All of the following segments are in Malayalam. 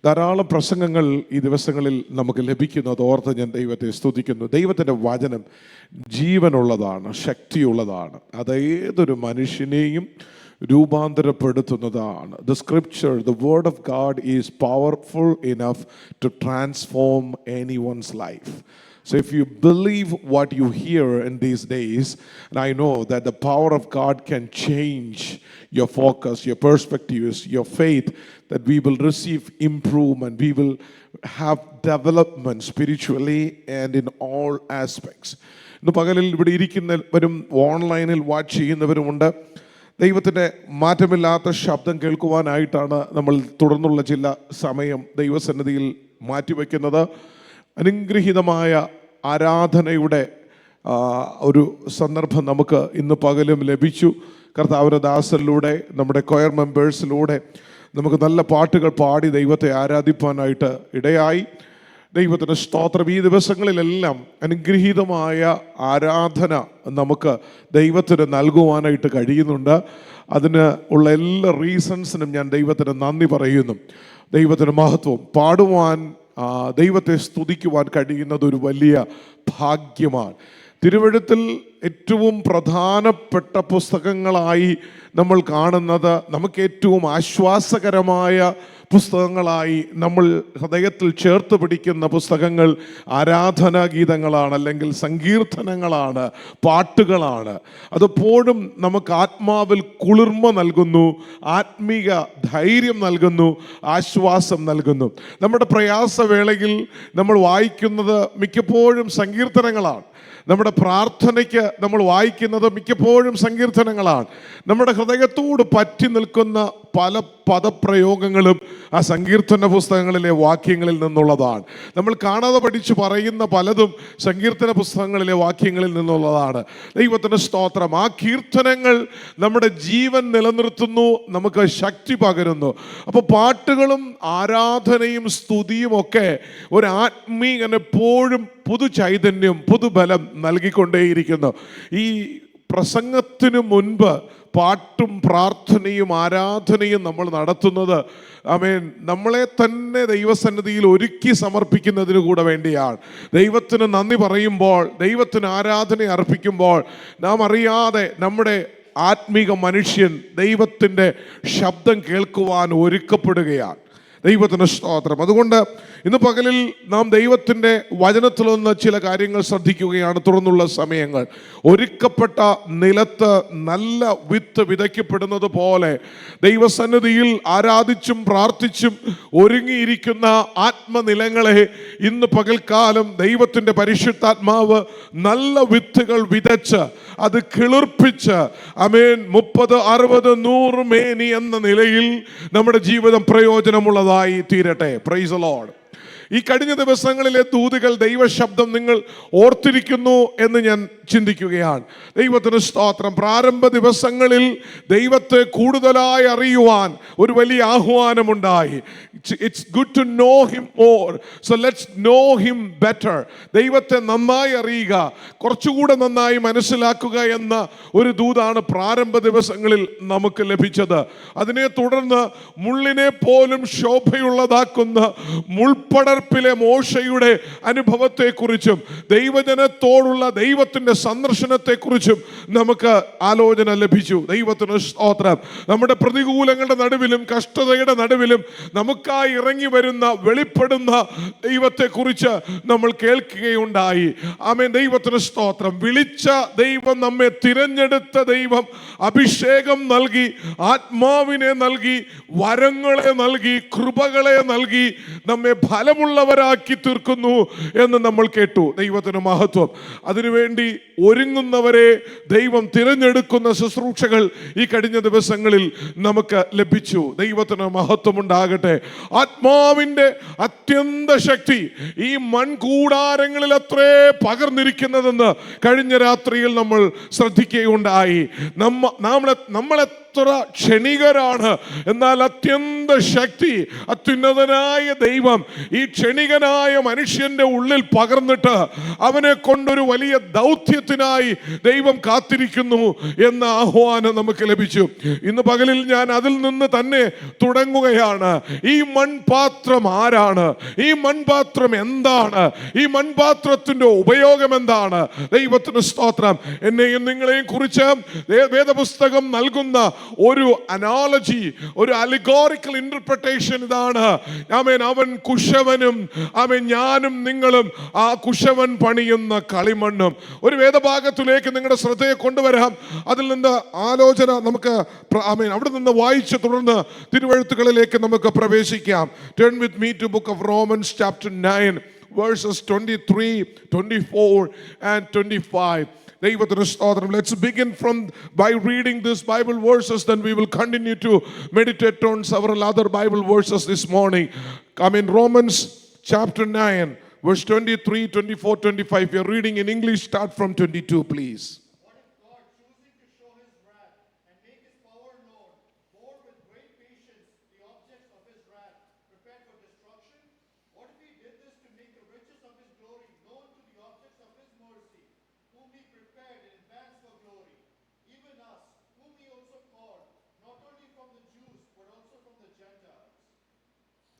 ധാരാളം പ്രസംഗങ്ങൾ ഈ ദിവസങ്ങളിൽ നമുക്ക് ലഭിക്കുന്നത് ഓർത്ത് ഞാൻ ദൈവത്തെ സ്തുതിക്കുന്നു. ദൈവത്തിൻ്റെ വചനം ജീവനുള്ളതാണ്, ശക്തിയുള്ളതാണ്. അത് ഏതൊരു മനുഷ്യനെയും രൂപാന്തരപ്പെടുത്തുന്നതാണ്. The scripture, the word of God is powerful enough to transform anyone's life. So if you believe what you hear in these days, and I know that the power of God can change your focus, your perspectives, your faith, that we will receive improvement, we will have development spiritually and in all aspects. ഇന്ന് പകലിൽ ഇവിടെ ഇരിക്കുന്നവരും ഓൺലൈനിൽ വാച്ച് ചെയ്യുന്നവരുമുണ്ട്. ദൈവത്തിൻ്റെ മാറ്റമില്ലാത്ത ശബ്ദം കേൾക്കുവാനായിട്ടാണ് നമ്മൾ തുടർന്നുള്ള ചില സമയം ദൈവസന്നിധിയിൽ മാറ്റിവെക്കുന്നത്. അനുഗ്രഹീതമായ ആരാധനയുടെ ഒരു സന്ദർഭം നമുക്ക് ഇന്ന് പകലും ലഭിച്ചു. കർത്താവിൻ്റെ ദാസരിലൂടെ, നമ്മുടെ കൊയർ മെമ്പേഴ്സിലൂടെ നമുക്ക് നല്ല പാട്ടുകൾ പാടി ദൈവത്തെ ആരാധിപ്പാനായിട്ട് ഇടയായി. ദൈവത്തിൻ്റെ സ്തോത്രം. ഈ ദിവസങ്ങളിലെല്ലാം അനുഗ്രഹീതമായ ആരാധന നമുക്ക് ദൈവത്തിന് നൽകുവാനായിട്ട് കഴിയുന്നുണ്ട്. അതിന് ഉള്ള എല്ലാ റീസൺസിനും ഞാൻ ദൈവത്തിന് നന്ദി പറയുന്നു. ദൈവത്തിന് മഹത്വം. പാടുവാൻ, ദൈവത്തെ സ്തുതിക്കുവാൻ കഴിയുന്നത് ഒരു വലിയ ഭാഗ്യമാണ്. തിരുവെഴുത്തിൽ ഏറ്റവും പ്രധാനപ്പെട്ട പുസ്തകങ്ങളായി നമ്മൾ കാണുന്നത്, നമുക്ക് ഏറ്റവും ആശ്വാസകരമായ പുസ്തകങ്ങളായി നമ്മൾ ഹൃദയത്തിൽ ചേർത്ത് പിടിക്കുന്ന പുസ്തകങ്ങൾ ആരാധനാ ഗീതങ്ങളാണ്, അല്ലെങ്കിൽ സങ്കീർത്തനങ്ങളാണ്, പാട്ടുകളാണ്. അതെപ്പോഴും നമുക്ക് ആത്മാവിൽ കുളിർമ നൽകുന്നു, ആത്മീക ധൈര്യം നൽകുന്നു, ആശ്വാസം നൽകുന്നു. നമ്മുടെ പ്രയാസവേളയിൽ നമ്മൾ വായിക്കുന്നത് മിക്കപ്പോഴും സങ്കീർത്തനങ്ങളാണ്. നമ്മുടെ പ്രാർത്ഥനയ്ക്ക് നമ്മൾ വായിക്കുന്നത് മിക്കപ്പോഴും സങ്കീർത്തനങ്ങളാണ്. നമ്മുടെ ഹൃദയത്തോട് പറ്റി നിൽക്കുന്ന പല പദപ്രയോഗങ്ങളും ആ സങ്കീർത്തന പുസ്തകങ്ങളിലെ വാക്യങ്ങളിൽ നിന്നുള്ളതാണ്. നമ്മൾ കാണാതെ പഠിച്ചു പറയുന്ന പലതും സങ്കീർത്തന പുസ്തകങ്ങളിലെ വാക്യങ്ങളിൽ നിന്നുള്ളതാണ്. ദൈവത്തിന് സ്തോത്രം. ആ കീർത്തനങ്ങൾ നമ്മുടെ ജീവൻ നിലനിർത്തുന്നു, നമുക്ക് ശക്തി പകരുന്നു. അപ്പോൾ പാട്ടുകളും ആരാധനയും സ്തുതിയും ഒക്കെ ഒരു ആത്മീയൻ എപ്പോഴും പുതു ചൈതന്യം, പുതുബലം നൽകിക്കൊണ്ടേയിരിക്കുന്നു. ഈ പ്രസംഗത്തിനു മുൻപ് പാട്ടും പ്രാർത്ഥനയും ആരാധനയും നമ്മൾ നടത്തുന്നത്, ആമേൻ, നമ്മളെ തന്നെ ദൈവസന്നിധിയിൽ ഒരുക്കി സമർപ്പിക്കുന്നതിന് കൂടെ വേണ്ടിയാണ്. ദൈവത്തിന് നന്ദി പറയുമ്പോൾ, ദൈവത്തിന് ആരാധന അർപ്പിക്കുമ്പോൾ നാം അറിയാതെ നമ്മുടെ ആത്മീക മനുഷ്യൻ ദൈവത്തിൻ്റെ ശബ്ദം കേൾക്കുവാൻ ഒരുക്കപ്പെടുകയാണ്. ദൈവത്തിന് സ്തോത്രം. അതുകൊണ്ട് ഇന്ന് പകലിൽ നാം ദൈവത്തിൻ്റെ വചനത്തിൽ നിന്ന് ചില കാര്യങ്ങൾ ശ്രദ്ധിക്കുകയാണ്. തുടർന്നുള്ള സമയങ്ങൾ ഒരുക്കപ്പെട്ട നിലത്ത് നല്ല വിത്ത് വിതയ്ക്കപ്പെടുന്നത് പോലെ ദൈവസന്നിധിയിൽ ആരാധിച്ചും പ്രാർത്ഥിച്ചും ഒരുങ്ങിയിരിക്കുന്ന ആത്മനിലങ്ങളെ ഇന്ന് പകൽക്കാലം ദൈവത്തിൻ്റെ പരിശുദ്ധാത്മാവ് നല്ല വിത്തുകൾ വിതച്ച് അത് കിളിർപ്പിച്ച്, ആമേൻ, 30, 60, 100 മേനി എന്ന നിലയിൽ നമ്മുടെ ജീവിതം പ്രയോജനമുള്ളതായി തീരട്ടെ. Price the Lord. ഈ കഴിഞ്ഞ ദിവസങ്ങളിലെ ദൂതുകൾ, ദൈവശബ്ദം നിങ്ങൾ ഓർത്തിരിക്കുന്നു എന്ന് ഞാൻ ചിന്തിക്കുകയാണ്. ദൈവത്തിന് സ്തോത്രം. പ്രാരംഭ ദിവസങ്ങളിൽ ദൈവത്തെ കൂടുതലായി അറിയുവാൻ ഒരു വലിയ ആഹ്വാനമുണ്ടായി. It's good to know him more, so let's know him better. ദൈവത്തെ നന്നായി അറിയുക, കുറച്ചുകൂടെ നന്നായി മനസ്സിലാക്കുക എന്ന ഒരു ദൂതാണ് പ്രാരംഭ ദിവസങ്ങളിൽ നമുക്ക് ലഭിച്ചത്. അതിനെ തുടർന്ന് മുള്ളിനെ പോലും ശോഭയുള്ളതാക്കുന്ന മുൾപ്പടർപ്പിലെ മോശയുടെ അനുഭവത്തെക്കുറിച്ചും ദൈവജനത്തോടുള്ള ദൈവത്തിൻ്റെ സന്ദർശനത്തെക്കുറിച്ചും നമുക്ക് ആലോചന ലഭിച്ചു. ദൈവത്തിന് സ്തോത്രം. നമ്മുടെ പ്രതികൂലങ്ങളുടെ നടുവിലും കഷ്ടതയുടെ നടുവിലും നമുക്കായി ഇറങ്ങി വരുന്ന, വെളിപ്പെടുന്ന ദൈവത്തെക്കുറിച്ച് നമ്മൾ കേൾക്കുകയുണ്ടായി. ആമേൻ. ദൈവത്തിന് സ്തോത്രം. വിളിച്ച ദൈവം, നമ്മെ തിരഞ്ഞെടുത്ത ദൈവം അഭിഷേകം നൽകി, ആത്മാവിനെ നൽകി, വരങ്ങളെ നൽകി, കൃപകളെ നൽകി നമ്മെ ഫലമുള്ളവരാക്കി തീർക്കുന്നു എന്ന് നമ്മൾ കേട്ടു. ദൈവത്തിന് മഹത്വം. അതിനുവേണ്ടി ഒരുങ്ങുന്നവരെ ദൈവം തിരഞ്ഞെടുക്കുന്ന ശുശ്രൂഷകൾ ഈ കഴിഞ്ഞ ദിവസങ്ങളിൽ നമുക്ക് ലഭിച്ചു. ദൈവത്തിന് മഹത്വം ഉണ്ടാകട്ടെ. ആത്മാവിൻ്റെ അത്യന്ത ശക്തി ഈ മൺകൂടാരങ്ങളിൽ അത്രേ പകർന്നിരിക്കുന്നതെന്ന് കഴിഞ്ഞ രാത്രിയിൽ നമ്മൾ ശ്രദ്ധിക്കുകയുണ്ടായി. നമ്മളെ എത്ര ക്ഷണികരാണ്, എന്നാൽ അത്യന്ത ശക്തി അത്യുന്നതനായ ദൈവം ഈ ക്ഷണികനായ മനുഷ്യന്റെ ഉള്ളിൽ പകർന്നിട്ട് അവനെ കൊണ്ടൊരു വലിയ ദൗത്യത്തിനായി ദൈവം കാത്തിരിക്കുന്നു എന്ന ആഹ്വാനം നമുക്ക് ലഭിച്ചു. ഇന്ന് പകലിൽ ഞാൻ അതിൽ നിന്ന് തന്നെ തുടങ്ങുകയാണ്. ഈ മൺപാത്രം ആരാണ്? ഈ മൺപാത്രം എന്താണ്? ഈ മൺപാത്രത്തിന്റെ ഉപയോഗം എന്താണ്? ദൈവത്തിന് സ്തോത്രം. എന്നെയും നിങ്ങളെയും കുറിച്ച് വേദപുസ്തകം നൽകുന്ന ഒരു അനാലജി, ഒരു അലിഗോറിക്കൽ ഇന്റർപ്രിട്ടേഷൻ ഇതാണ്. ആമേൻ. അവൻ കുശവനും ഞാനും നിങ്ങളും ആ കുശവൻ പണിയുന്ന കളിമണ്ണും. ഒരു വേദഭാഗത്തിലേക്ക് നിങ്ങളുടെ ശ്രദ്ധയെ കൊണ്ടുവരാം. അതിൽ നിന്ന് ആലോചന നമുക്ക് അവിടെ നിന്ന് വായിച്ച് തുടർന്ന് തിരുവെഴുത്തുകളിലേക്ക് നമുക്ക് പ്രവേശിക്കാം. Turn with me to book of Romans chapter 9 verses 23, 24 and 25. Let's begin by reading these Bible verses, then we will continue to meditate on several other Bible verses this morning. Romans chapter 9 verse 23, 24, 25. We are reading in English. Start from 22, please.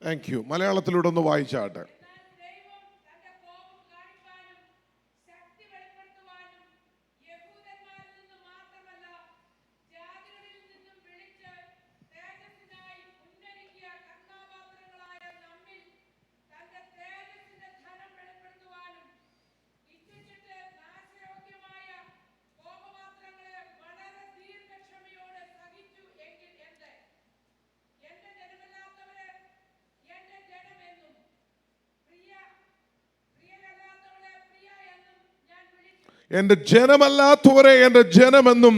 Thank you. മലയാളത്തിലൂടെ ഒന്ന് വായിച്ചാട്ടെ. എന്റെ ജനമല്ലാത്തവരെ എന്റെ ജനമെന്നും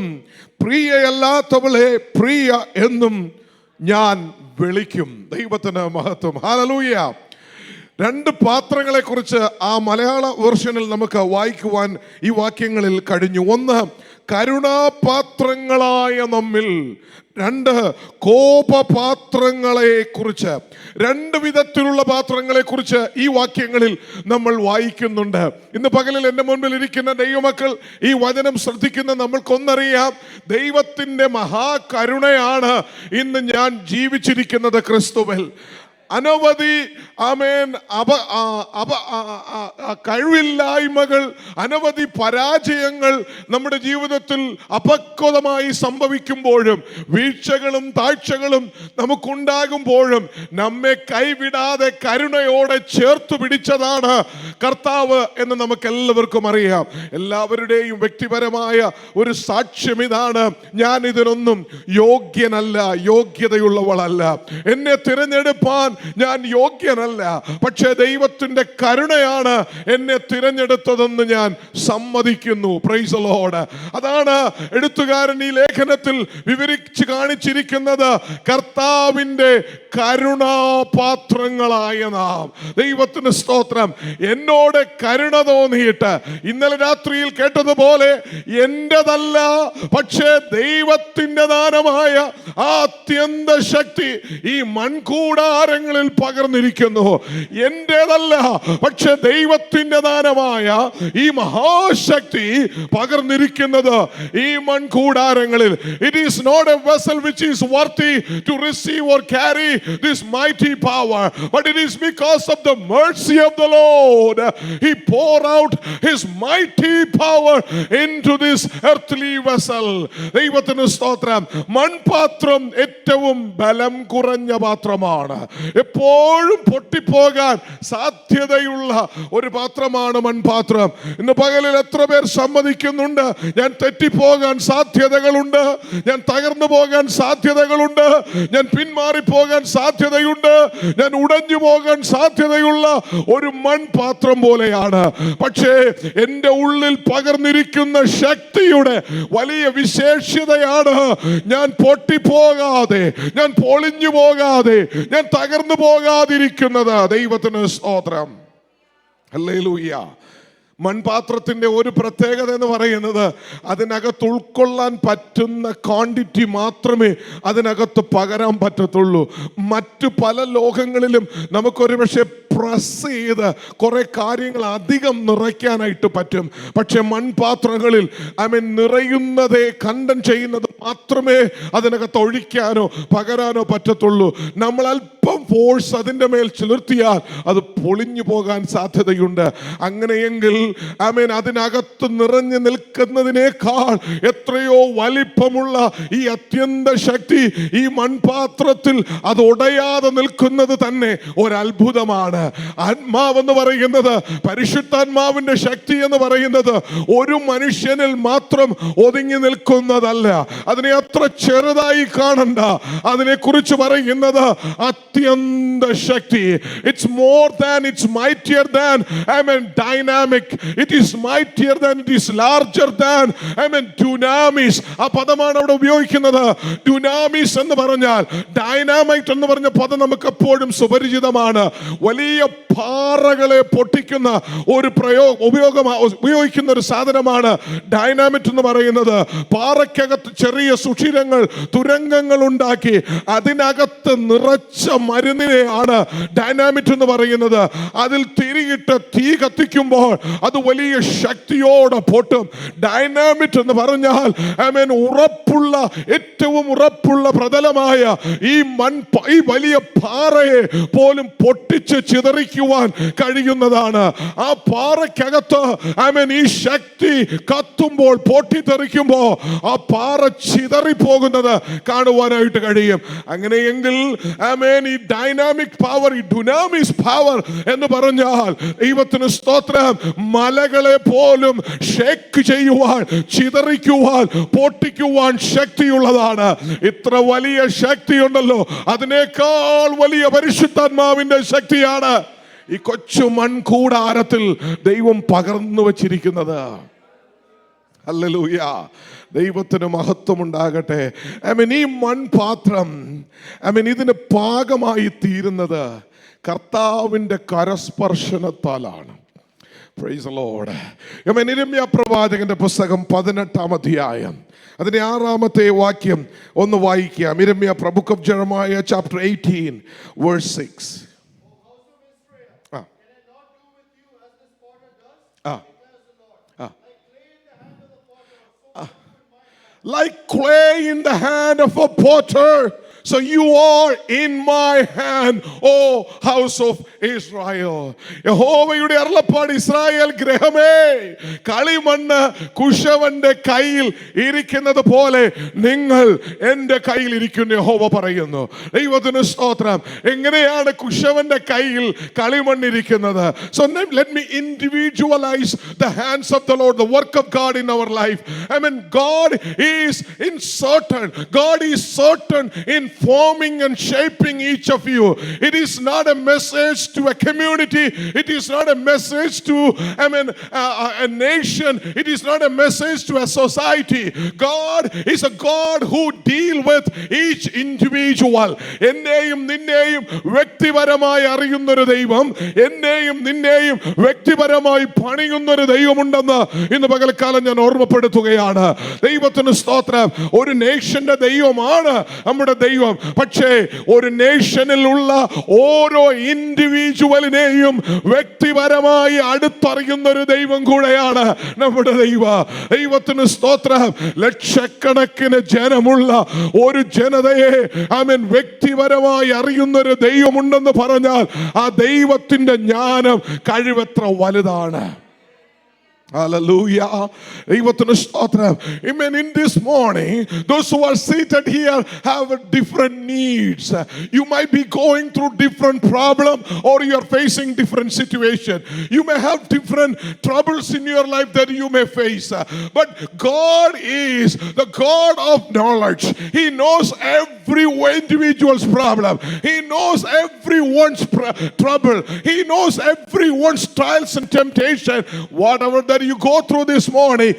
പ്രിയയല്ലാത്തവളെ പ്രിയ എന്നും ഞാൻ വിളിക്കും. ദൈവത്തിന് മഹത്വം. ഹല്ലേലൂയ. രണ്ട് പാത്രങ്ങളെ കുറിച്ച് ആ മലയാള വെർഷനിൽ നമുക്ക് വായിക്കുവാൻ ഈ വാക്യങ്ങളിൽ കഴിഞ്ഞു. ഒന്ന്, കരുണാപാത്രങ്ങളായ നമ്മിൽ. രണ്ട്, കോപപാത്രങ്ങളെ കുറിച്ച്. രണ്ട് വിധത്തിലുള്ള പാത്രങ്ങളെ കുറിച്ച് ഈ വാക്യങ്ങളിൽ നമ്മൾ വായിക്കുന്നുണ്ട്. ഇന്ന് പകലിൽ എൻ്റെ മുൻപിൽ ഇരിക്കുന്ന ദൈവമക്കൾ, ഈ വചനം ശ്രദ്ധിക്കുന്ന നമ്മൾക്കൊന്നറിയാം, ദൈവത്തിൻ്റെ മഹാകരുണയാണ് ഇന്ന് ഞാൻ ജീവിച്ചിരിക്കുന്നത് ക്രിസ്തുവിൽ. അനവധി കഴിവില്ലായ്മകൾ, അനവധി പരാജയങ്ങൾ നമ്മുടെ ജീവിതത്തിൽ അപക്വതമായി സംഭവിക്കുമ്പോഴും വീഴ്ചകളും താഴ്ചകളും നമുക്കുണ്ടാകുമ്പോഴും നമ്മെ കൈവിടാതെ കരുണയോടെ ചേർത്ത് പിടിച്ചതാണ് കർത്താവ് എന്ന് നമുക്കെല്ലാവർക്കും അറിയാം. എല്ലാവരുടെയും വ്യക്തിപരമായ ഒരു സാക്ഷ്യം ഇതാണ്: ഞാൻ ഇതിനൊന്നും യോഗ്യനല്ല, യോഗ്യതയുള്ളവളല്ല, എന്നെ തിരഞ്ഞെടുപ്പാൻ ഞാൻ യോഗ്യനല്ല, പക്ഷേ ദൈവത്തിന്റെ കരുണയാണ് എന്നെ തിരഞ്ഞെടുത്തതെന്ന് ഞാൻ സമ്മതിക്കുന്നു. Price the Lord. അതാണ് എഴുത്തുകാരൻ ഈ ലേഖനത്തിൽ വിവരിച്ച് കാണിച്ചിരിക്കുന്നത്. കർത്താവിന്റെ കരുണാപാത്രങ്ങളായ നാം. ദൈവത്തിന് സ്തോത്രം. എന്നോട് കരുണ തോന്നിയിട്ട് ഇന്നലെ രാത്രിയിൽ കേട്ടതുപോലെ എന്റേതല്ല, പക്ഷേ ദൈവത്തിന്റെ ദാനമായ ആ അത്യന്ത ശക്തി ഈ മൺകൂടാരങ്ങളിൽ പകർന്നിരിക്കുന്നു. എന്റേതല്ല, പക്ഷെ ദൈവത്തിന്റെ ദാനമായ ഈ മഹാശക്തി പകർന്നിരിക്കുന്നത് ഈ മൺകൂടാരങ്ങളിൽ. It is not a vessel which is worthy to receive or carry this mighty power, but it is because of the mercy of the Lord he poured out his mighty power into this earthly vessel. ദൈവത്തിന് സ്തോത്രം. മൺപാത്രം ഏറ്റവും ബലം കുറഞ്ഞ പാത്രമാണ്. എപ്പോഴും പൊട്ടിപ്പോകാൻ സാധ്യതയുള്ള ഒരു പാത്രമാണ് മൺപാത്രം. ഇന്ന് പകലിൽ എത്ര പേർ സമ്മതിക്കുന്നുണ്ട്, ഞാൻ തെറ്റിപ്പോകാൻ സാധ്യതകളുണ്ട്, ഞാൻ തകർന്നു പോകാൻ സാധ്യതകളുണ്ട്, ഞാൻ പിന്മാറിപ്പോകാൻ സാധ്യതയുണ്ട്, ഞാൻ ഉടഞ്ഞു പോകാൻ സാധ്യതയുള്ള ഒരു മൺപാത്രം പോലെയാണ്. പക്ഷേ എൻ്റെ ഉള്ളിൽ പകർന്നിരിക്കുന്ന ശക്തിയുടെ വലിയ വിശേഷതയാണ് ഞാൻ പൊട്ടിപ്പോകാതെ, ഞാൻ പൊളിഞ്ഞു പോകാതെ, ഞാൻ തകർന്നു പോകാതിരിക്കുന്നത്. ദൈവത്തിന് സ്തോത്രം. ഹല്ലേലൂയ. മൺപാത്രത്തിന്റെ ഒരു പ്രത്യേകത എന്ന് പറയുന്നത് അതിനകത്ത് ഉൾക്കൊള്ളാൻ പറ്റുന്ന ക്വാണ്ടിറ്റി മാത്രമേ അതിനകത്ത് പകരാൻ പറ്റത്തുള്ളൂ. മറ്റു പല ലോകങ്ങളിലും നമുക്കൊരു പക്ഷേ പ്രസ് ചെയ്ത് കുറെ കാര്യങ്ങൾ അധികം നിറയ്ക്കാനായിട്ട് പറ്റും. പക്ഷെ മൺപാത്രങ്ങളിൽ നിറയുന്നതേ കണ്ടൻ ചെയ്യുന്നത് മാത്രമേ അതിനകത്ത് ഒഴിക്കാനോ പകരാനോ പറ്റത്തുള്ളൂ. നമ്മൾ അല്പം ഫോഴ്സ് അതിൻ്റെ മേൽ ചെലുത്തിയാൽ അത് പൊളിഞ്ഞു പോകാൻ സാധ്യതയുണ്ട്. അങ്ങനെയെങ്കിൽ അതിനകത്ത് നിറഞ്ഞു നിൽക്കുന്നതിനേക്കാൾ എത്രയോ വലിപ്പമുള്ള ഈ അത്യന്ത ശക്തി ഈ മൺപാത്രത്തിൽ അത് ഉടയാതെ നിൽക്കുന്നത് തന്നെ ഒരത്ഭുതമാണ്. ആത്മാവെന്ന് പറയുന്നത്, പരിശുദ്ധാത്മാവിന്റെ ശക്തി എന്ന് പറയുന്നത് ഒരു മനുഷ്യനിൽ മാത്രം ഒതുങ്ങി നിൽക്കുന്നതല്ല. അതിനെ അത്ര ചെറുതായി കാണണ്ട. അതിനെ കുറിച്ച് പറയുന്നത് അത്യന്ത ശക്തി. It's more than, it's mightier than, dynamic. It is mightier than, it is larger than, dunamis. ആ പദമാണ് അവിടെ ഉപയോഗിക്കുന്നത്. ഡുനാമിസ് എന്ന് പറഞ്ഞാൽ, ഡൈനാമൈറ്റ് എന്ന് പറഞ്ഞ പദം നമുക്ക് എപ്പോഴും സുപരിചിതമാണ്. വലിയ പാറകളെ പൊട്ടിക്കുന്ന ഒരു ഉപയോഗിക്കുന്ന ഒരു സാധനമാണ് ഡൈനാമിറ്റ് എന്ന് പറയുന്നത്. പാറയ്ക്കകത്ത് ചെറിയ സുഷിരങ്ങൾ, തുരങ്കങ്ങൾ ഉണ്ടാക്കി അതിനകത്ത് നിറച്ച മരുന്നിനെയാണ് ഡൈനാമിറ്റ് എന്ന് പറയുന്നത്. അതിൽ തിരിയിട്ട് തീ കത്തിക്കുമ്പോൾ അത് വലിയ ശക്തിയോടെ പൊട്ടും. ഡൈനാമിറ്റ് എന്ന് പറഞ്ഞാൽ ഉറപ്പുള്ള, ഏറ്റവും ഉറപ്പുള്ള പ്രതലമായ ഈ വലിയ പാറയെ പോലും പൊട്ടിച്ച് ചിതറിക്കുവാൻ കഴിയുന്നതാണ്. ആ പാറയ്ക്കകത്ത് ഈ ശക്തി കത്തുമ്പോൾ, പൊട്ടിത്തെറിക്കുമ്പോൾ ആ പാറ ചിതറിപ്പോകുന്നത് കാണുവാനായിട്ട് കഴിയും. അങ്ങനെയെങ്കിൽ ഈ ഡൈനാമിക് പവർ, ഈ ഡുനാമിസ് പവർ എന്ന് പറഞ്ഞാൽ, ദൈവത്തിന് സ്തോത്രം, മലകളെ പോലും ഷേക്ക് ചെയ്യുവാൻ, ചിതറിക്കുവാൻ, പൊട്ടിക്കുവാൻ ശക്തിയുള്ളതാണ്. ഇത്ര വലിയ ശക്തിയുണ്ടല്ലോ, അതിനേക്കാൾ വലിയ പരിശുദ്ധാത്മാവിന്റെ ശക്തിയാണ് ഈ കൊച്ചു മൺകൂടാരത്തിൽ ദൈവം പകർന്നു വച്ചിരിക്കുന്നത്. ഹല്ലേലൂയ, ദൈവത്തിന് മഹത്വം ഉണ്ടാകട്ടെ. ഈ മൺപാത്രം ഇതിന് പാകമായി തീരുന്നത് കർത്താവിൻ്റെ കരസ്പർശനത്താലാണ്. Praise the Lord. യിരെമ്യാ പ്രവാചകന്റെ പുസ്തകം 18-ാം അധ്യായം അതിന്റെ 6-ാമത്തെ വാക്യം ഒന്ന് വായിക്കാം. യിരെമ്യാ, book of Jeremiah, chapter 18 verse 6. Like clay in the hand of a potter, so you are in my hand, O house of Israel. യഹോവയുടെ അരുളപ്പാട്, ഇസ്രായേൽ ഗൃഹമേ, കളിമണ്ണ് കുശവന്റെ കയ്യിൽ ഇരിക്കുന്നത് പോലെ നിങ്ങൾ എൻ്റെ കയ്യിൽ ഇരിക്കുന്നു യഹോവ പറയുന്നു. ദൈവത്തിന് സ്തോത്രം. എങ്ങനെയാണ് കുശവന്റെ കയ്യിൽ കളിമണ്ണിരിക്കുന്നത്? So let me individualize the hands of the Lord, the work of God in our life. God is certain in forming and shaping each of you. It is not a message to a community. It is not a message to a nation. It is not a message to a society. God is a God who deal with each individual. എന്നെയും നിന്നെയും വ്യക്തിപരമായി അറിയുന്നൊരു ദൈവം, എന്നെയും നിന്നെയും വ്യക്തിപരമായി പണിയുന്നൊരു ദൈവമുണ്ടെന്ന് ഇന്ന് പകൽക്കാലം ഞാൻ ഓർമ്മപ്പെടുത്തുകയാണ്. ദൈവത്തിന് സ്തോത്രം. ഒരു നേഷന്റെ ദൈവമാണ് നമ്മുടെ ദൈവം. പക്ഷേ ഒരു നേഷനിലുള്ള ഓരോ ഇൻഡിവിജ്വലിനെയും വ്യക്തിപരമായി അടുത്തറിയുന്ന ഒരു ദൈവം കൂടെയാണ് നമ്മുടെ ദൈവത്തിന് സ്തോത്രം. ലക്ഷക്കണക്കിന് ജനമുള്ള ഒരു ജനതയെ വ്യക്തിപരമായി അറിയുന്ന ഒരു ദൈവമുണ്ടെന്ന് പറഞ്ഞാൽ ആ ദൈവത്തിന്റെ ജ്ഞാനം കഴിവെത്ര വലുതാണ്. Hallelujah. Amen. In this morning, those who are seated here have different needs. You might be going through different problem, or you are facing different situation. You may have different troubles in your life that you may face. But God is the God of knowledge. He knows every individual's problem. He knows everyone's trouble. He knows everyone's trials and temptation. Whatever that you go through this morning,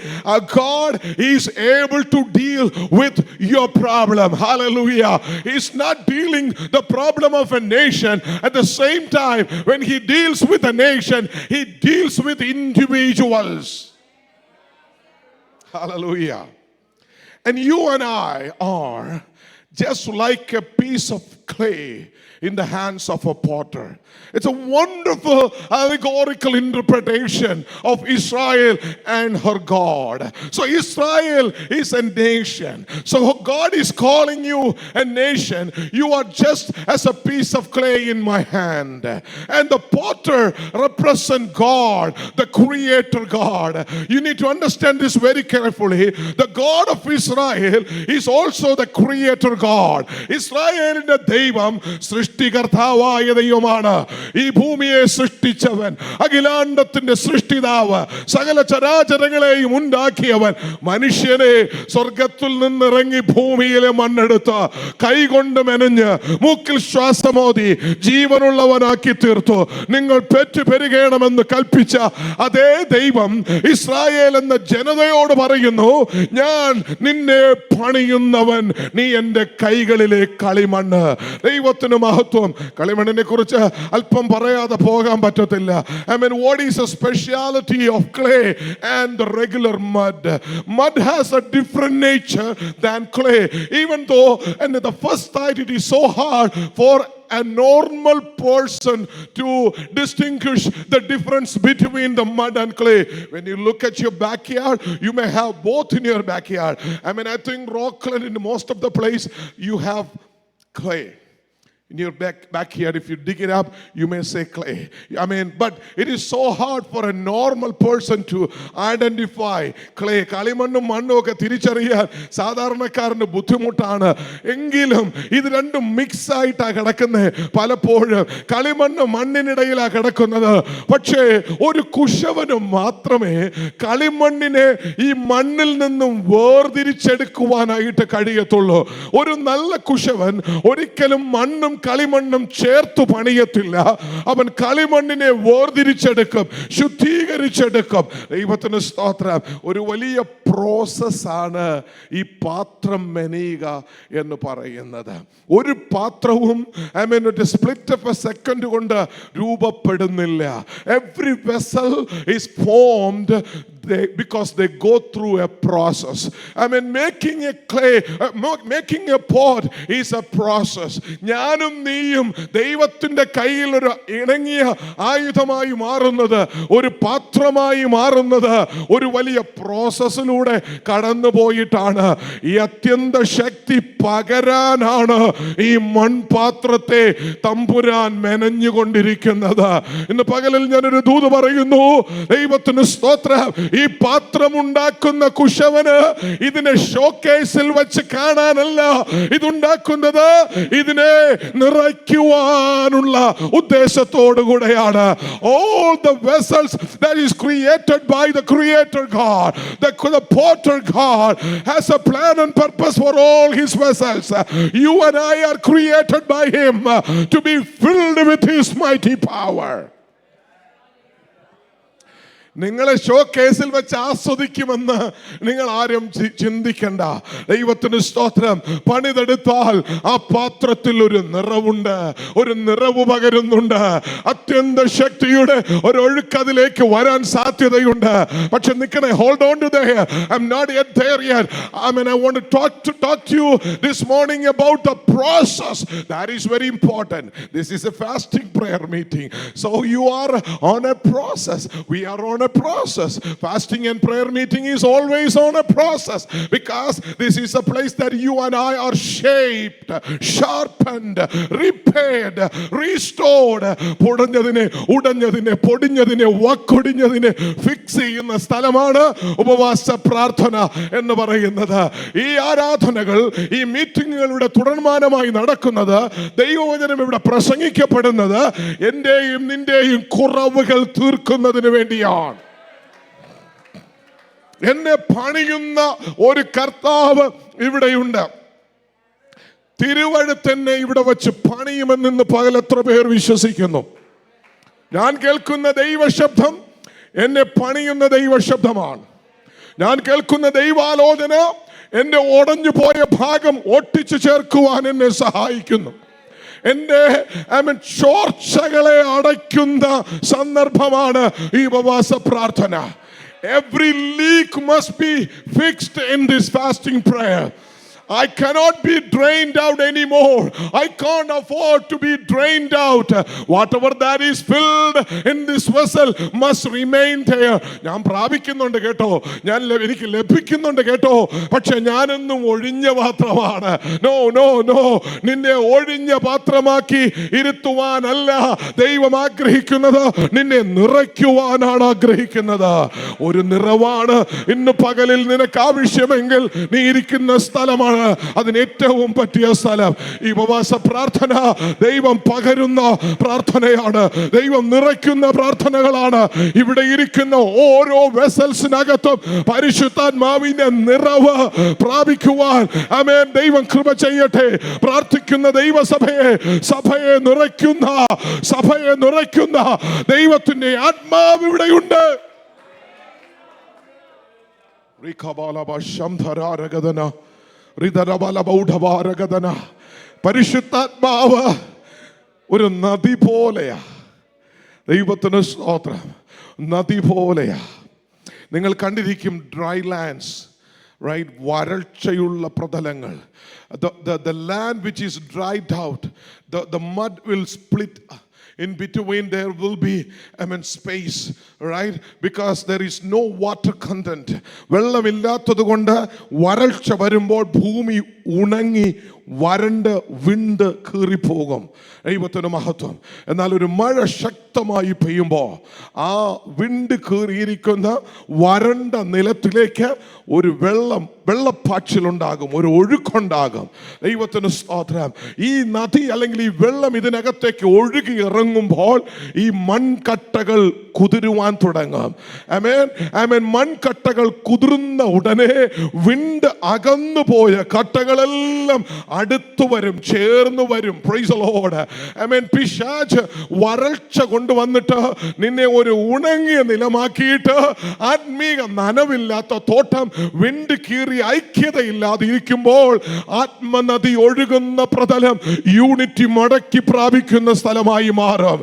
God is able to deal with your problem. Hallelujah. He's not dealing the problem of a nation. At the same time, when he deals with a nation, he deals with individuals. Hallelujah. And you and I are just like a piece of clay in the hands of a potter. It's a wonderful allegorical interpretation of Israel and her God. So Israel is a nation. So God is calling you a nation. You are just as a piece of clay in my hand. And the potter represents God, the creator God. You need to understand this very carefully. The God of Israel is also the creator God. ഇസ്രായേലിന്റെ ദൈവം സൃഷ്ടികർത്താവായ ദൈവമാണ്. ഈ ഭൂമിയെ സൃഷ്ടിച്ചവൻ, അഖിലാണ്ടത്തിന്റെ സൃഷ്ടിതാവ്, സകല ചരാചരങ്ങളെയും ഉണ്ടാക്കിയവൻ, മനുഷ്യനെ സ്വർഗത്തിൽ നിന്നിറങ്ങി ഭൂമിയിലെ മണ്ണെടുത്ത് കൈകൊണ്ട് മെനഞ്ഞ് മൂക്കിൽ ശ്വാസമോതി ജീവനുള്ളവനാക്കി തീർത്തു. നിങ്ങൾ പെറ്റു പെരുകണമെന്ന് കൽപ്പിച്ച അതേ ദൈവം ഇസ്രായേൽ എന്ന ജനതയോട് പറയുന്നു, ഞാൻ നിന്നെ പണിയുന്നവൻ, നീ എൻ്റെ കൈകളിലെ കളിമണ്ണ്. ദൈവത്തിന് മഹത്വം. കളിമണ്ണിനെ കുറിച്ച് അല്പം പറയാതെ പോകാൻ പറ്റത്തില്ല. I mean, what is the speciality of clay and the regular mud? Mud has a different nature than clay. Even though and the first sight it is so hard for a normal person to distinguish the difference between the mud and clay. When you look at your backyard, you may have both in your backyard. I mean, I think Rockland, in most of the place, you have clay. In your backyard, if you dig it up, you may say clay. I mean, but it is so hard for a normal person to identify clay. കളിമണ്ണും മണ്ണും ഒക്കെ തിരിച്ചറിയാൻ സാധാരണക്കാരന് ബുദ്ധിമുട്ടാണ്. എങ്കിലും ഇത് രണ്ടും മിക്സ് ആയിട്ടാണ് കിടക്കുന്നത്. പലപ്പോഴും കളിമണ്ണ് മണ്ണിനിടയിലാണ് കിടക്കുന്നത്. പക്ഷേ ഒരു കുശവന് മാത്രമേ കളിമണ്ണിനെ ഈ മണ്ണിൽ നിന്നും വേർതിരിച്ചെടുക്കുവാനായിട്ട് കഴിയത്തുള്ളൂ. ഒരു നല്ല കുശവൻ ഒരിക്കലും മണ്ണും കളിമണ്ണും ചേർത്തു പണിയത്തില്ല. അവൻ കളിമണ്ണിനെ വേർതിരിച്ചെടുക്കും, ശുദ്ധീകരിച്ചെടുക്കും. ദൈവത്തിന് സ്തോത്രം. ഒരു വലിയ പ്രോസസ്സാണ് ഈ പാത്രം മെനയുക എന്ന് പറയുന്നത്. ഒരു പാത്രവും സ്പ്ലിറ്റ് ഓഫ് എ സെക്കൻഡ് കൊണ്ട് രൂപപ്പെടുന്നില്ല. Every vessel is formed because they go through a process. I mean, making a clay, making a pot is a process. ഞാനും നീയും ദൈവത്തിന്റെ കയ്യിൽ ഒരു ഇണങ്ങിയ ആയുധമായി മാറുന്നത്, ഒരു പാത്രമായി മാറുന്നത് ഒരു വലിയ പ്രോസസ്സിലൂടെ കടന്നു പോയിട്ടാണ്. ഈ അത്യന്ത ശക്തി പകരാനാണ് ഈ മൺപാത്രത്തെ തമ്പുരാൻ മെനഞ്ഞുകൊണ്ടിരിക്കുന്നത്. ഇന്ന് പകലിൽ ഞാനൊരു ദൂത് പറയുന്നു. ദൈവത്തിന് സ്തോത്രം. ഈ പാത്രം ഉണ്ടാക്കുന്ന കുശവന് ഇതിനെ ഷോക്കേസിൽ വെച്ച് കാണാനല്ല ഇതുണ്ടാക്കുന്നത്, ഇതിനെ നിറയ്ക്കുവാനുള്ള ഉദ്ദേശത്തോടു കൂടെയാണ്. All the vessels that is created by the creator God, the potter God has a plan and purpose for all his vessels. You and I are created by him to be filled with his mighty power. നിങ്ങളെ ഷോ കേസിൽ വെച്ച് ആസ്വദിക്കുമെന്ന് നിങ്ങൾ ആരും ചിന്തിക്കണ്ട. ദൈവത്തിന് സ്തോത്രം. പണിതെടുത്താൽ ആ പാത്രത്തിൽ ഒരു നിറവുണ്ട്, ഒരു നിറവ് പകരുന്നുണ്ട്. അത്യന്ത ശക്തിയുടെ ഒരു ഒഴുക്ക് അതിലേക്ക് വരാൻ സാധ്യതയുണ്ട്. പക്ഷെ നിൽക്കണേ, hold on to there. I'm not yet there yet. I mean, I want to talk to you this morning about the process. That is very important. This is a fasting prayer meeting. So you are on a process. We are on a process. Fasting and prayer meeting is always on a process, because this is a place that you and I are shaped, sharpened, repaired, restored. ഉടഞ്ഞതിനെ പൊടിഞ്ഞതിനെ വാക്കൊടിഞ്ഞതിനെ ഫിക്സ് ചെയ്യുന്ന സ്ഥലമാണ് ഉപവാസ പ്രാർത്ഥന എന്ന് പറയുന്നത്. ഈ ആരാധനകൾ, ഈ മീറ്റിങ്ങുകളുടെ തുടർമാനമായി നടക്കുന്നത്, ദൈവവചനം ഇവിടെ പ്രസംഗിക്കപ്പെടുന്നത് എന്റെയും നിന്റെയും കുറവുകൾ തീർക്കുന്നതിന് വേണ്ടിയാണ്. എന്നെ പണിയുന്ന ഒരു കർത്താവ് ഇവിടെയുണ്ട്. തിരുവഴുത്തെന്നെ ഇവിടെ വച്ച് പണിയുമെന്ന് പകൽ എത്ര പേർ വിശ്വസിക്കുന്നു? ഞാൻ കേൾക്കുന്ന ദൈവശബ്ദം എന്നെ പണിയുന്ന ദൈവശബ്ദമാണ്. ഞാൻ കേൾക്കുന്ന ദൈവാലോചന എൻ്റെ ഉടഞ്ഞു പോയ ഭാഗം ഒട്ടിച്ചു ചേർക്കുവാൻ എന്നെ സഹായിക്കുന്നു. എൻ്റെ ചോർച്ചകളെ അടയ്ക്കുന്ന സന്ദർഭമാണ് ഈ ഉപവാസ പ്രാർത്ഥന. Every leak must be fixed in this fasting prayer. I cannot be drained out anymore. I can't afford to be drained out. Whatever that is filled in this vessel must remain there. ഞാൻ പ്രാപിക്കുന്നുണ്ട് കേട്ടോ, എനിക്ക് ലഭിക്കുന്നുണ്ട് കേട്ടോ, പക്ഷെ ഞാനെന്നും ഒഴിഞ്ഞ പാത്രമാണ്. നോ നോ നോ, നിന്നെ ഒഴിഞ്ഞ പാത്രമാക്കി ഇരുത്തുവാനല്ല ദൈവം ആഗ്രഹിക്കുന്നത്, നിന്നെ നിറയ്ക്കുവാനാണ് ആഗ്രഹിക്കുന്നത്. ഒരു നിറവാണ് ഇന്ന് പകലിൽ നിനക്ക് ആവശ്യമെങ്കിൽ നീ ഇരിക്കുന്ന സ്ഥലമാണ് അതിന് ഏറ്റവും പറ്റിയ സ്ഥലം. ഈ ഉപവാസ പ്രാർത്ഥന ദൈവം പകരുന്ന പ്രാർത്ഥനയാണ്, ദൈവം നിറയ്ക്കുന്ന പ്രാർത്ഥനകളാണ്. ഇവിടെ ഇരിക്കുന്ന ഓരോ വെസൽസിനകത്തും പരിശുദ്ധാത്മാവിന്റെ നിറവ് പ്രാപിക്കുവാൻ ആമേൻ ദൈവം കൃപ ചെയ്യട്ടെ. പ്രാർത്ഥിക്കുന്ന സഭയെ നിറയ്ക്കുന്ന ദൈവത്തിന്റെ ആത്മാവ് ഇവിടെയുണ്ട്. പരിശുദ്ധാത്മാവ് ഒരു നദി പോലെയാ. ദൈവത്തിന് സ്തോത്രം. നദി പോലെയാ. നിങ്ങൾ കണ്ടിരിക്കും ഡ്രൈ ലാൻഡ്സ്, റൈറ്റ്? വരൾച്ചയുള്ള പ്രതലങ്ങൾ. The land which is dried out, the mud will split. In between there will be space, right? Because there is no water content. വെള്ളമില്ലാത്തത് കൊണ്ട് വരൾച്ച വരുമ്പോൾ ഭൂമി ഉണങ്ങി വരണ്ട് വിണ്ട് കീറിപ്പോകും. ദൈവത്തിന് മഹത്വം. എന്നാൽ ഒരു മഴ ശക്തമായി പെയ്യുമ്പോൾ ആ വിണ്ട് കീറിയിരിക്കുന്ന വരണ്ട നിലത്തിലേക്ക് ഒരു വെള്ളപ്പാച്ചിലുണ്ടാകും, ഒരു ഒഴുക്കുണ്ടാകും. ദൈവത്തിന് സ്തോത്രം. ഈ നദി അല്ലെങ്കിൽ ഈ വെള്ളം ഇതിനകത്തേക്ക് ഒഴുകി ഇറങ്ങുമ്പോൾ ഈ മൺകട്ടകൾ കുതിരുവാൻ തുടങ്ങും. ആമേൻ ആമേൻ. മൺകട്ടകൾ കുതിർന്ന ഉടനെ വിണ്ട് അകന്നു പോയ കട്ടകളെല്ലാം അടുത്തു വരും, ചേർന്ന് വരും. Praise the Lord. ആമേൻ. പിശാച് വരൾച്ച കൊണ്ടുവന്നിട്ട് നിന്നെ ഒരു ഉണങ്ങിയ നിലമാക്കിയിട്ട് ആത്മീക നനവില്ലാത്ത തോട്ടം വിണ്ട് കീറി ഐക്യതയില്ലാതെ ഇരിക്കുമ്പോൾ ആത്മനദി ഒഴുകുന്ന പ്രതലം യൂണിറ്റി മടക്കി പ്രാപിക്കുന്ന സ്ഥലമായി മാറും.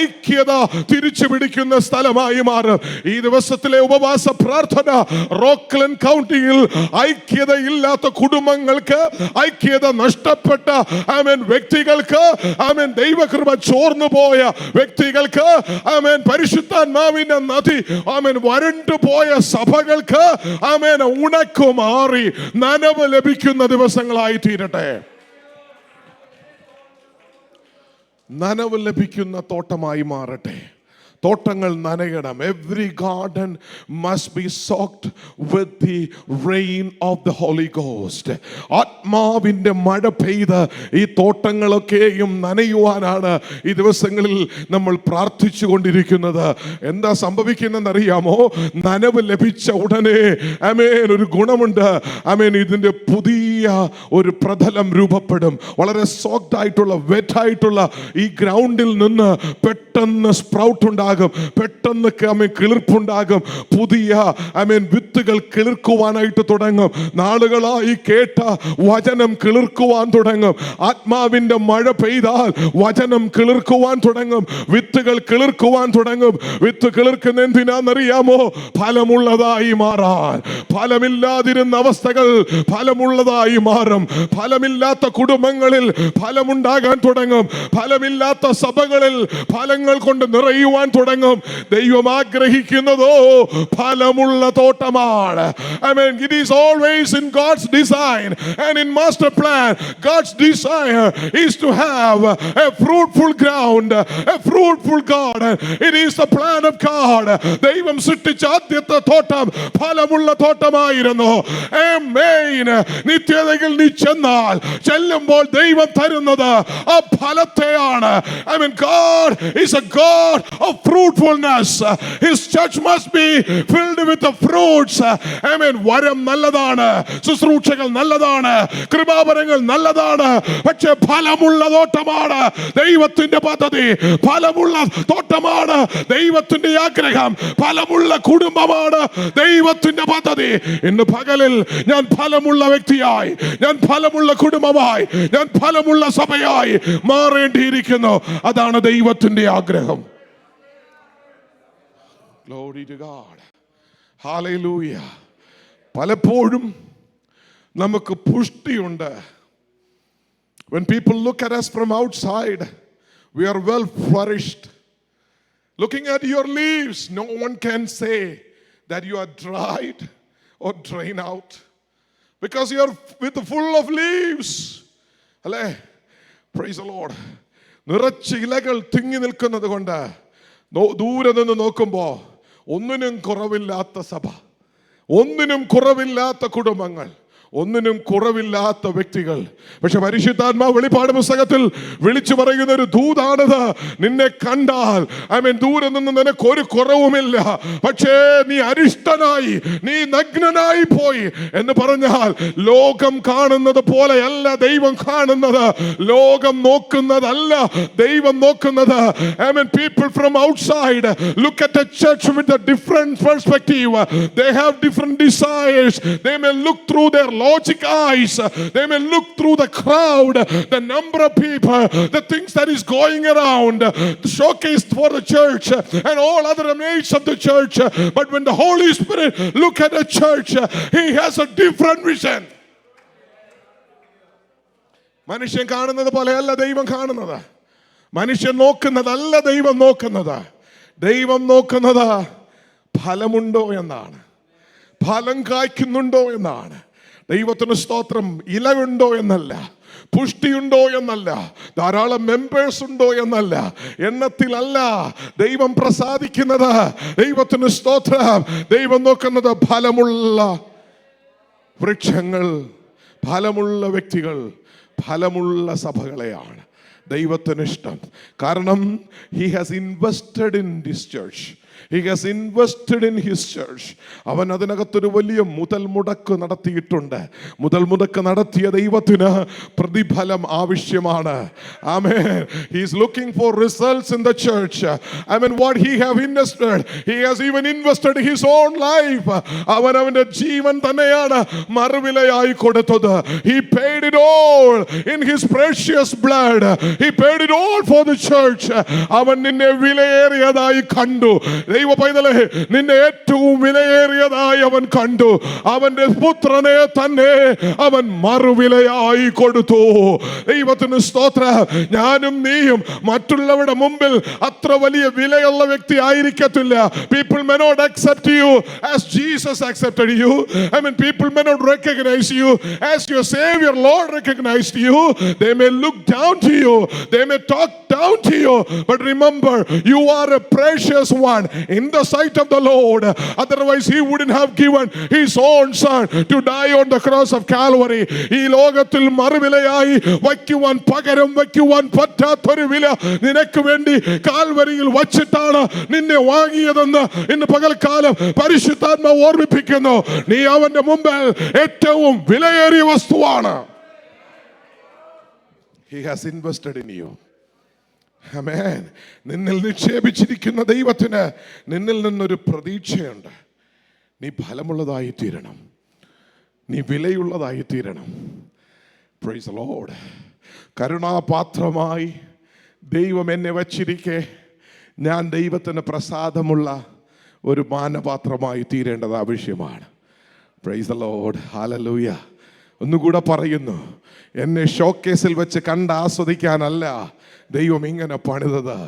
ഐക്യത തിരിച്ചു പിടിക്കുന്ന സ്ഥലമായി മാറും. ഈ ദിവസത്തിലെ ഉപവാസ പ്രാർത്ഥന റോക്ക്ലൻഡ് കൗണ്ടിയിൽ ഐക്യതയില്ലാത്ത കുടുംബങ്ങൾക്ക്, ഐക്യത നഷ്ടപ്പെട്ട ആമേൻ വ്യക്തികൾക്ക്, ആമേൻ ദൈവകൃപ ചോർന്നു പോയ വ്യക്തികൾക്ക്, ആമേൻ പരിശുദ്ധാത്മാവിന്റെ നദി ആമേൻ വരണ്ടു പോയ സഭകൾക്ക് ആമേൻ ഉണക്കുമാറി നനവ് ലഭിക്കുന്ന ദിവസങ്ങളായി തീരട്ടെ. നനവ് ലഭിക്കുന്ന തോട്ടമായി മാറട്ടെ. തോട്ടങ്ങൾ നനയണം. Every garden must be soaked with the rain of the Holy Ghost. ആത്മാവിന്റെ മഴ പെയ്ത് ഈ തോട്ടങ്ങളൊക്കെയും നനയുവാനാണ് ഈ ദിവസങ്ങളിൽ നമ്മൾ പ്രാർത്ഥിച്ചു കൊണ്ടിരിക്കുന്നത്. എന്താ സംഭവിക്കുന്നതെന്ന് അറിയാമോ? നനവ് ലഭിച്ച ഉടനെ ആമേൻ ഒരു ഗുണമുണ്ട്. ആമേൻ ഇതിന്റെ പുതിയ ഒരു പ്രതലം രൂപപ്പെടും. വളരെ സോക്ഡ് ആയിട്ടുള്ള, വെറ്റ് ആയിട്ടുള്ള ഈ ഗ്രൗണ്ടിൽ നിന്ന് പെട്ടെന്ന് സ്പ്രൗട്ട് ഉണ്ടാകും, പെട്ടെന്ന് കിളിർപ്പുണ്ടാകും. പുതിയ വിത്തുകൾ കിളിർക്കുവാനായിട്ട് തുടങ്ങും. നാളുകളായി കേട്ട വചനം കിളിർക്കുവാൻ തുടങ്ങും. ആത്മാവിന്റെ മഴ പെയ്താൽ വചനം കിളിർക്കുവാൻ തുടങ്ങും, വിത്തുകൾ കിളിർക്കുവാൻ തുടങ്ങും. വിത്ത് കിളിർക്കുന്ന എന്തിനാണെന്നറിയാമോ? ഫലമുള്ളതായി മാറാൻ. ഫലമില്ലാതിരുന്ന അവസ്ഥകൾ ഫലമുള്ളതായി മാറും. ഫലമില്ലാത്ത കുടുംബങ്ങളിൽ ഫലമുണ്ടാകാൻ തുടങ്ങും. ഫലമില്ലാത്ത സഭകളിൽ ഫലങ്ങൾ കൊണ്ട് നിറയുവാൻ തുടങ്ങും. ദൈവം ആഗ്രഹിക്കുന്നതോ ഫലമുള്ള തോട്ടമാണ്. Amen. It is always in God's design and in master plan. God's desire is to have a fruitful ground, a fruitful garden. It is the plan of God. ദൈവം സൃഷ്ടിച്ച ആദ്യത്തെ തോട്ടം ഫലമുള്ള തോട്ടമായിരുന്നു. Amen. നിത്യ ഏതെങ്കിലും നീ ചെല്ലുമ്പോൾ ദൈവം തരുന്നത് ആ ഫലത്തെയാണ്. I mean, God is a God of fruitfulness. His church must be filled with the fruits. I mean, വരം നല്ലതാണ്, ശുശ്രൂഷകൾ നല്ലതാണ്, കൃപാവരങ്ങൾ നല്ലതാണ്. പക്ഷെ ഫലമുള്ള തോട്ടമാണ് ദൈവത്തിന്റെ പദ്ധതി, ഫലമുള്ള തോട്ടമാണ് ദൈവത്തിന്റെ ആഗ്രഹം, ഫലമുള്ള കുടുംബമാണ് ദൈവത്തിന്റെ പദ്ധതി. ഇന്ന് പകലിൽ ഞാൻ ഫലമുള്ള വ്യക്തിയായി, ഞാൻ ഫലമുള്ള കുടുംബമായി, ഞാൻ ഫലമുള്ള സഭയായി മാറേണ്ടിയിരിക്കുന്നു. അതാണ് ദൈവത്തിന്റെ ആഗ്രഹം. Glory to God. Hallelujah. പലപ്പോഴും നമുക്ക് പുഷ്ടിയുണ്ട്. When people look at us from outside, we are well flourished. Looking at your leaves, no one can say that you are dried or drained out because you are full of leaves. അല്ലേ? Praise the Lord. നിറച്ച് ഇലകൾ തിങ്ങി നിൽക്കുന്നത് കൊണ്ട് ദൂരെ നിന്ന് നോക്കുമ്പോൾ ഒന്നിനും കുറവില്ലാത്ത സഭ, ഒന്നിനും കുറവില്ലാത്ത കുടുംബങ്ങൾ, ഒന്നിനും കുറവില്ലാത്ത വ്യക്തികൾ. പക്ഷെ പരിശുദ്ധാത്മാവ് വെളിപ്പാട് പുസ്തകത്തിൽ വിളിച്ചു പറയുന്ന ഒരു ദൂതാണത്. നിന്നെ കണ്ടാൽ ദൂരെ നിന്ന് നിനക്ക് ഒരു കുറവുമില്ല, പക്ഷേ നീ അരിഷ്ടനായി, നീ നഗ്നനായി പോയി എന്ന് പറഞ്ഞാൽ ലോകം കാണുന്നത് പോലെയല്ല ദൈവം കാണുന്നത്. ലോകം നോക്കുന്നതല്ല ദൈവം നോക്കുന്നത്. People from outside look at the church with a different perspective. They have different desires. They may look through their logic eyes. They may look through the crowd, the number of people, the things that is going around, the showcase for the church and all other amenities of the church. But when the Holy Spirit look at the church, he has a different vision. മനുഷ്യൻ കാണുന്നത് പോലെയല്ല ദൈവം കാണുന്നത്. മനുഷ്യൻ നോക്കുന്നതല്ല ദൈവം നോക്കുന്നത്. ദൈവം നോക്കുന്നത് ഫലമുണ്ടോ എന്നാണ്, ഫലം കായ്ക്കുന്നുണ്ടോ എന്നാണ്. ദൈവത്തിന് സ്തോത്രം. ഇലയുണ്ടോ എന്നല്ല, പുഷ്ടിയുണ്ടോ എന്നല്ല, ധാരാളം മെമ്പേഴ്സ് ഉണ്ടോ എന്നല്ല, എണ്ണത്തിലല്ല ദൈവം പ്രസാദിക്കുന്നത്. ദൈവത്തിന് സ്തോത്രം. ദൈവം നോക്കുന്നത് ഫലമുള്ള വൃക്ഷങ്ങൾ, ഫലമുള്ള വ്യക്തികൾ, ഫലമുള്ള സഭകളെയാണ് ദൈവത്തിന് ഇഷ്ടം. കാരണം he has invested in this church. He has invested in his church. അവൻ അതിനകത്തൊരു വലിയ മുതൽ മുടക്ക് നടത്തിയിട്ടുണ്ട്. മുതൽ മുടക്ക് നടത്തിയ ദൈവത്തിന് പ്രതിഫലം ആവശ്യമാണ്. Amen. He is looking for results in the church. What he have invested, he has even invested his own life. അവന്റെ ജീവൻ തന്നെയാണ് മറുവിലയായി കൊടുത്തത്. He paid it all in his precious blood. He paid it all for the church. അവൻ നിന്നെ വിലയേറിയതായി കണ്ടു. ദൈവ പൈതലേ, നിന്നെ ഏറ്റവും വിലയേറിയതായി അവൻ കണ്ടു. അവന്റെ പുത്രനെ തന്നെ അവൻ മറുവിലയായി കൊടുത്തു. ദൈവത്തിന് സ്തോത്രം. ഞാനും നീയും മറ്റുള്ളവരുടെ മുമ്പിൽ അത്ര വലിയ വിലയുള്ള വ്യക്തി ആയിരിക്കത്തില്ല. People may not accept you as Jesus accepted you. People may not recognize you as your Savior. Lord recognized you. They may look down to you. They may talk down to you. But remember, you are a precious one in the sight of the Lord. Otherwise he wouldn't have given his own son to die on the cross of Calvary. ഈ ലോകത്തിൽ മറുവിലയായി വയ്ക്കുവാൻ, പകരം വയ്ക്കുവാൻ പറ്റാത്തൊരു വില നിനക്ക് വേണ്ടി കാൽവരിയിൽ വച്ചിട്ടാണ് നിന്നെ വാങ്ങിയതെന്ന് ഇന്ന് പകൽക്കാലം പരിശുദ്ധാത്മാവ് ഓർമ്മിപ്പിക്കുന്നു. നീ അവന്റെ മുമ്പിൽ ഏറ്റവും വിലയേറിയ വസ്തുവാണ്. He has invested in you. Amen. നിന്നിൽ നിക്ഷേപിച്ചിരിക്കുന്ന ദൈവത്തിന് നിന്നിൽ നിന്നൊരു പ്രതീക്ഷയുണ്ട്. നീ ഫലമുള്ളതായി തീരണം, നീ വിലയുള്ളതായി തീരണം. Praise the Lord. കരുണാപാത്രമായി ദൈവം എന്നെ വച്ചിരിക്കെ ഞാൻ ദൈവത്തിന് പ്രസാദമുള്ള ഒരു മാനപാത്രമായി തീരേണ്ടത് ആവശ്യമാണ്. Praise the Lord. Hallelujah. ഒന്നുകൂടെ പറയുന്നു, എന്നെ ഷോക്കേസിൽ വെച്ച് കണ്ട് ആസ്വദിക്കാനല്ല ദൈവം ഇങ്ങനെ പണിതത്,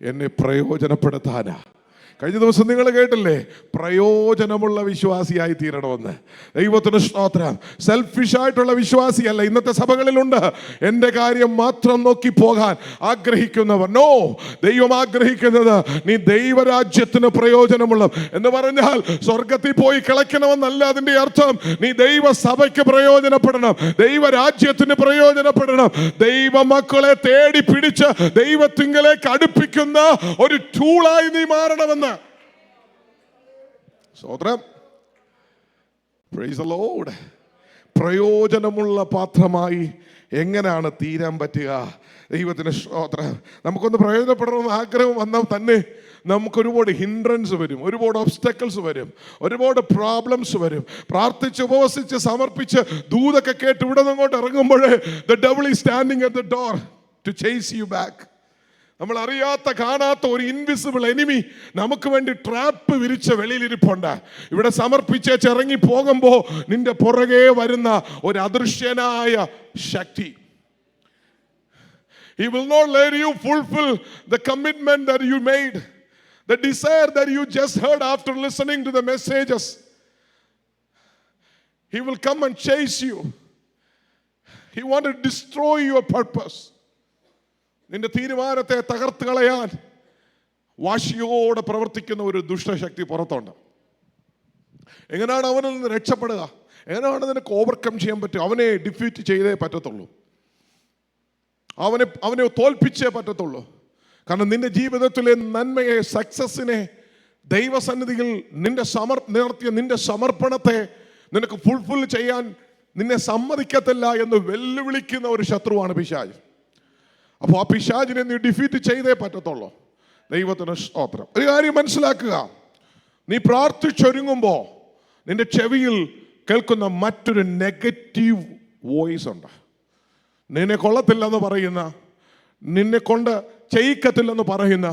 എന്നെ പ്രയോജനപ്പെടുത്താനാ. കഴിഞ്ഞ ദിവസം നിങ്ങൾ കേട്ടില്ലേ, പ്രയോജനമുള്ള വിശ്വാസിയായി തീരണമെന്ന്. ദൈവത്തിന് സ്തോത്രം. സെൽഫിഷായിട്ടുള്ള വിശ്വാസിയല്ല. ഇന്നത്തെ സഭകളിലുണ്ട് എൻ്റെ കാര്യം മാത്രം നോക്കി പോകാൻ ആഗ്രഹിക്കുന്നവർ. നോ, ദൈവം ആഗ്രഹിക്കുന്നത് നീ ദൈവരാജ്യത്തിന് പ്രയോജനമുള്ള എന്ന് പറഞ്ഞാൽ സ്വർഗത്തിൽ പോയി കിളയ്ക്കണമെന്നല്ല അതിൻ്റെ അർത്ഥം. നീ ദൈവസഭയ്ക്ക് പ്രയോജനപ്പെടണം, ദൈവരാജ്യത്തിന് പ്രയോജനപ്പെടണം. ദൈവ മക്കളെ തേടി പിടിച്ച് ദൈവത്തിങ്കലേക്ക് അടുപ്പിക്കുന്ന ഒരു ടൂളായി നീ മാറണമെന്ന്. സ്തോത്രം. Praise the Lord. പ്രയോജനമുള്ള പാത്രമായി എങ്ങനെയാണ് തീരാൻ പറ്റുക? ദൈവത്തിന് സ്തോത്രം. നമുക്കൊന്ന് പ്രയോജനപ്പെടണമെന്ന് ആഗ്രഹം വന്നാൽ തന്നെ നമുക്ക് ഒരുപാട് ഹിൻഡ്രൻസ് വരും, ഒരുപാട് ഒബ്സ്റ്റക്കിൾസ് വരും, ഒരുപാട് പ്രോബ്ലംസ് വരും. പ്രാർത്ഥിച്ച് ഉപവസിച്ച് സമർപ്പിച്ച് ദൂതൊക്കെ കേട്ട് ഇവിടെ നിന്നങ്ങോട്ട് ഇറങ്ങുമ്പോൾ the devil is standing at the door to chase you back. നമ്മൾ അറിയാത്ത കാണാത്ത ഒരു ഇൻവിസിബിൾ എനിമി നമുക്ക് വേണ്ടി ട്രാപ്പ് വിരിച്ച വെളിയിലിരിപ്പുണ്ട്. ഇവിടെ സമർപ്പിച്ച് ഇറങ്ങി പോകുമ്പോൾ നിന്റെ പുറകെ വരുന്ന ഒരു അദൃശ്യനായ ശക്തി. He will not let you fulfill the commitment that you made, the desire that you just heard after listening to the messages. He will come and chase you. He want to destroy your purpose. നിന്റെ തീരുമാനത്തെ തകർത്ത് കളയാൻ വാശിയോടെ പ്രവർത്തിക്കുന്ന ഒരു ദുഷ്ടശക്തി പുറത്തുണ്ട്. എങ്ങനെയാണ് അവനിൽ നിന്ന് രക്ഷപ്പെടുക? എങ്ങനെയാണ് നിനക്ക് ഓവർകം ചെയ്യാൻ പറ്റുക? അവനെ ഡിഫീറ്റ് ചെയ്തേ പറ്റത്തുള്ളൂ, അവനെ തോൽപ്പിച്ചേ പറ്റത്തുള്ളൂ. കാരണം നിന്റെ ജീവിതത്തിലെ നന്മയെ, സക്സസിനെ, ദൈവസന്നിധിയിൽ നിന്റെ സമർപ്പണത്തെ നിനക്ക് ഫുൾഫിൽ ചെയ്യാൻ നിന്നെ സമ്മതിക്കത്തില്ല എന്ന് വെല്ലുവിളിക്കുന്ന ഒരു ശത്രുവാണ് പിശാച്. അപ്പോൾ ആ പിശാചിനെ നീ ഡിഫീറ്റ് ചെയ്തേ പറ്റത്തുള്ളൂ. ദൈവത്തിന് സ്തോത്രം. ഒരു കാര്യം മനസ്സിലാക്കുക, നീ പ്രാർത്ഥിച്ചൊരുങ്ങുമ്പോൾ നിന്റെ ചെവിയിൽ കേൾക്കുന്ന മറ്റൊരു നെഗറ്റീവ് വോയിസ് ഉണ്ട്. നിന്നെ കൊള്ളത്തില്ലെന്ന് പറയുന്ന, നിന്നെ കൊണ്ട് ചെയ്യിക്കത്തില്ലെന്ന് പറയുന്ന,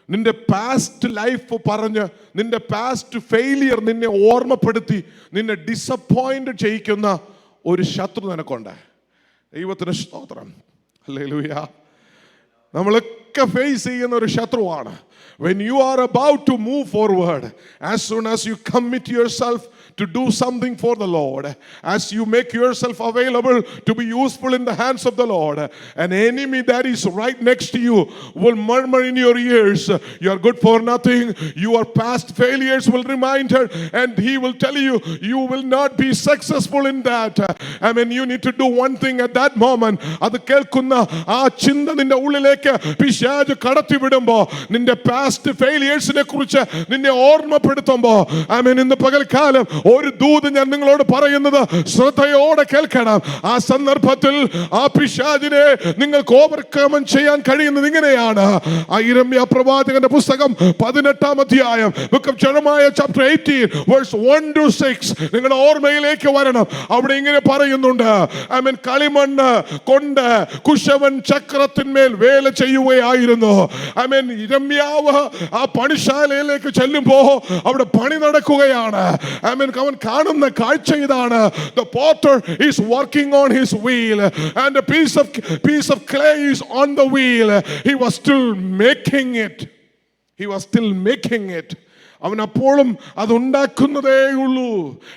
നിന്റെ പാസ്റ്റ് ലൈഫ് പറഞ്ഞ് നിന്റെ പാസ്റ്റ് ഫെയിലിയർ നിന്നെ ഓർമ്മപ്പെടുത്തി നിന്നെ ഡിസപ്പോയിന്റ് ചെയ്യിക്കുന്ന ഒരു ശത്രു നിനക്കുണ്ട്. ദൈവത്തിന് സ്തോത്രം. ഹല്ലേലൂയ. നമ്മളൊക്കെ ഫേസ് ചെയ്യുന്ന ഒരു ശത്രുവാണ്. When you are about to move forward, as soon as you commit yourself to do something for the Lord, as you make yourself available to be useful in the hands of the Lord, an enemy that is right next to you will murmur in your ears, you are good for nothing, your past failures will remind her, and he will tell you, you will not be successful in that. I mean, you need to do one thing at that moment. അത് കേൾക്കുന്ന ആ ചിന്ത നിന്റെ ഉള്ളിലേക്ക് പിശാച് കടത്തി വിടുമ്പോ, നിന്റെ പാസ്റ്റ് ഫെയിലിയേഴ്സിനെ കുറിച്ച് നിന്നെ ഓർമ്മപ്പെടുത്തുമ്പോ, I mean, ഇന്ന് പകൽക്കാലം ഒരു ദൂത് ഞാൻ നിങ്ങളോട് പറയുന്നത് ശ്രദ്ധയോടെ കേൾക്കണം. ആ സന്ദർഭത്തിൽ ആ പിശാചിനെ നിങ്ങൾക്ക് ഓവർകം ചെയ്യാൻ കഴിയുന്നത് ഇങ്ങനെയാണ്. ആ യിരെമ്യാ പ്രവാചകന്റെ പുസ്തകം 18-ാം അധ്യായം, Book of Jeremiah chapter 18 verse 1 to 6 നിങ്ങളുടെ ഓർമ്മയിലേക്ക് വരണം. അവിടെ ഇങ്ങനെ പറയുന്നുണ്ട്, I mean, കളിമണ്ണ് കൊണ്ട് കുശവൻ ചക്രത്തിന്മേൽ വേല ചെയ്യുകയായിരുന്നു. I mean, യിരെമ്യാവ് ആ പണിശാലയിലേക്ക് ചെല്ലുമ്പോ അവിടെ പണി നടക്കുകയാണ്. I mean, അവൻ കാണുന്ന കാഴ്ച ഇതാണ്. The potter is working on his wheel and a piece of clay is on the wheel. He was still making it. അവൻ അപ്പോഴും അതുണ്ടാക്കുന്നതേ ഉള്ളൂ.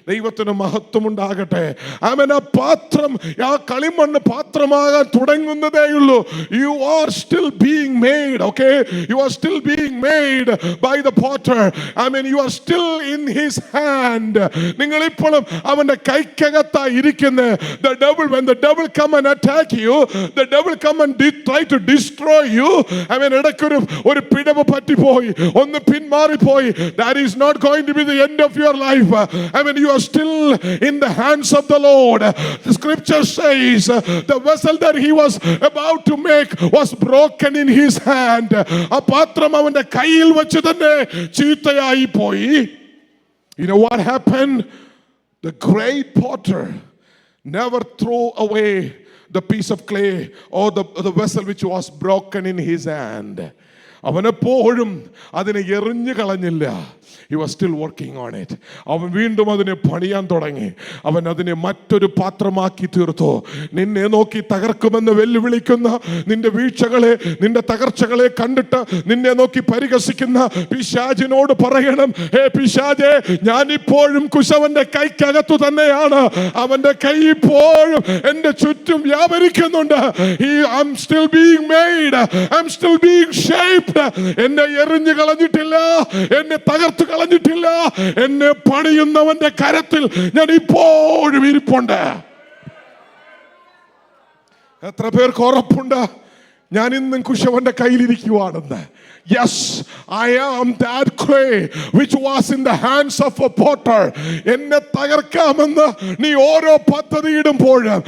ദൈവത്തിന് മഹത്വം ഉണ്ടാകട്ടെ. അവൻ ആ പാത്രം, ആ കളിമണ്ണ് പാത്രമാകാൻ തുടങ്ങുന്നതേ ഉള്ളൂ. You are still being made, okay? You are still being made by the potter. I mean, you are still in his hand. നിങ്ങൾ ഇപ്പോഴും അവന്റെ കൈക്കകത്തായി ഇരിക്കുന്നത്. The devil, when the devil come and attack you, the devil come and try to destroy you. I mean, ഇടയ്ക്കൊരു പിടവ് പറ്റിപ്പോയി, ഒന്ന് പിന്മാറിപ്പോയി. That is not going to be the end of your life. I mean, you are still in the hands of the Lord. The scripture says the vessel that he was about to make was broken in his hand. ആ പാത്രം അവന്റെ കയ്യിൽ വെച്ച് തന്നെ ചീത്തയായി പോയി. You know what happened? The great potter never threw away the piece of clay or the vessel which was broken in his hand. അവനെപ്പോഴും അതിനെ എറിഞ്ഞു കളഞ്ഞില്ല. He was still working on it. അവൻ വീണ്ടും അതിനെ പണിയാൻ തുടങ്ങി. അവൻ അതിനെ മറ്റൊരു പാത്രമാക്കി തീർത്തു. നിന്നെ നോക്കി തകർക്കുമെന്ന് വെല്ലുവിളിക്കുന്ന നിന്റെ വീഴ്ചകളെ, നിന്റെ തകർച്ചകളെ കണ്ടിട്ട് നിന്നെ നോക്കി പരിഹസിക്കുന്ന പിശാചിനോട് പറയണം, ഹേ പിശാചേ, ഞാൻ ഇപ്പോഴും കുശവന്റെ കൈക്കകത്തു തന്നെയാണ്. അവന്റെ കൈ ഇപ്പോഴും എന്റെ ചുറ്റും വ്യാപരിക്കുന്നുണ്ട്. I'm still being made. I'm still being shaped. എന്നെ എറിഞ്ഞു കളഞ്ഞിട്ടില്ല, എന്നെ തകർത്ത് കളഞ്ഞിട്ടില്ല. എന്നെ പണിയുന്നവന്റെ കരത്തിൽ ഞാൻ ഇപ്പോഴും ഇരിപ്പുണ്ട്. എത്ര പേർക്ക് ഉറപ്പുണ്ട് ഞാൻ ഇന്നും കുശവന്റെ കയ്യിലിരിക്കുവാണെന്ന്? Yes, I am that clay which was in the hands of a potter. എന്നെ തകർക്കാമെന്ന് നീ ഓരോ പദ്ധതി ഇടുമ്പോഴും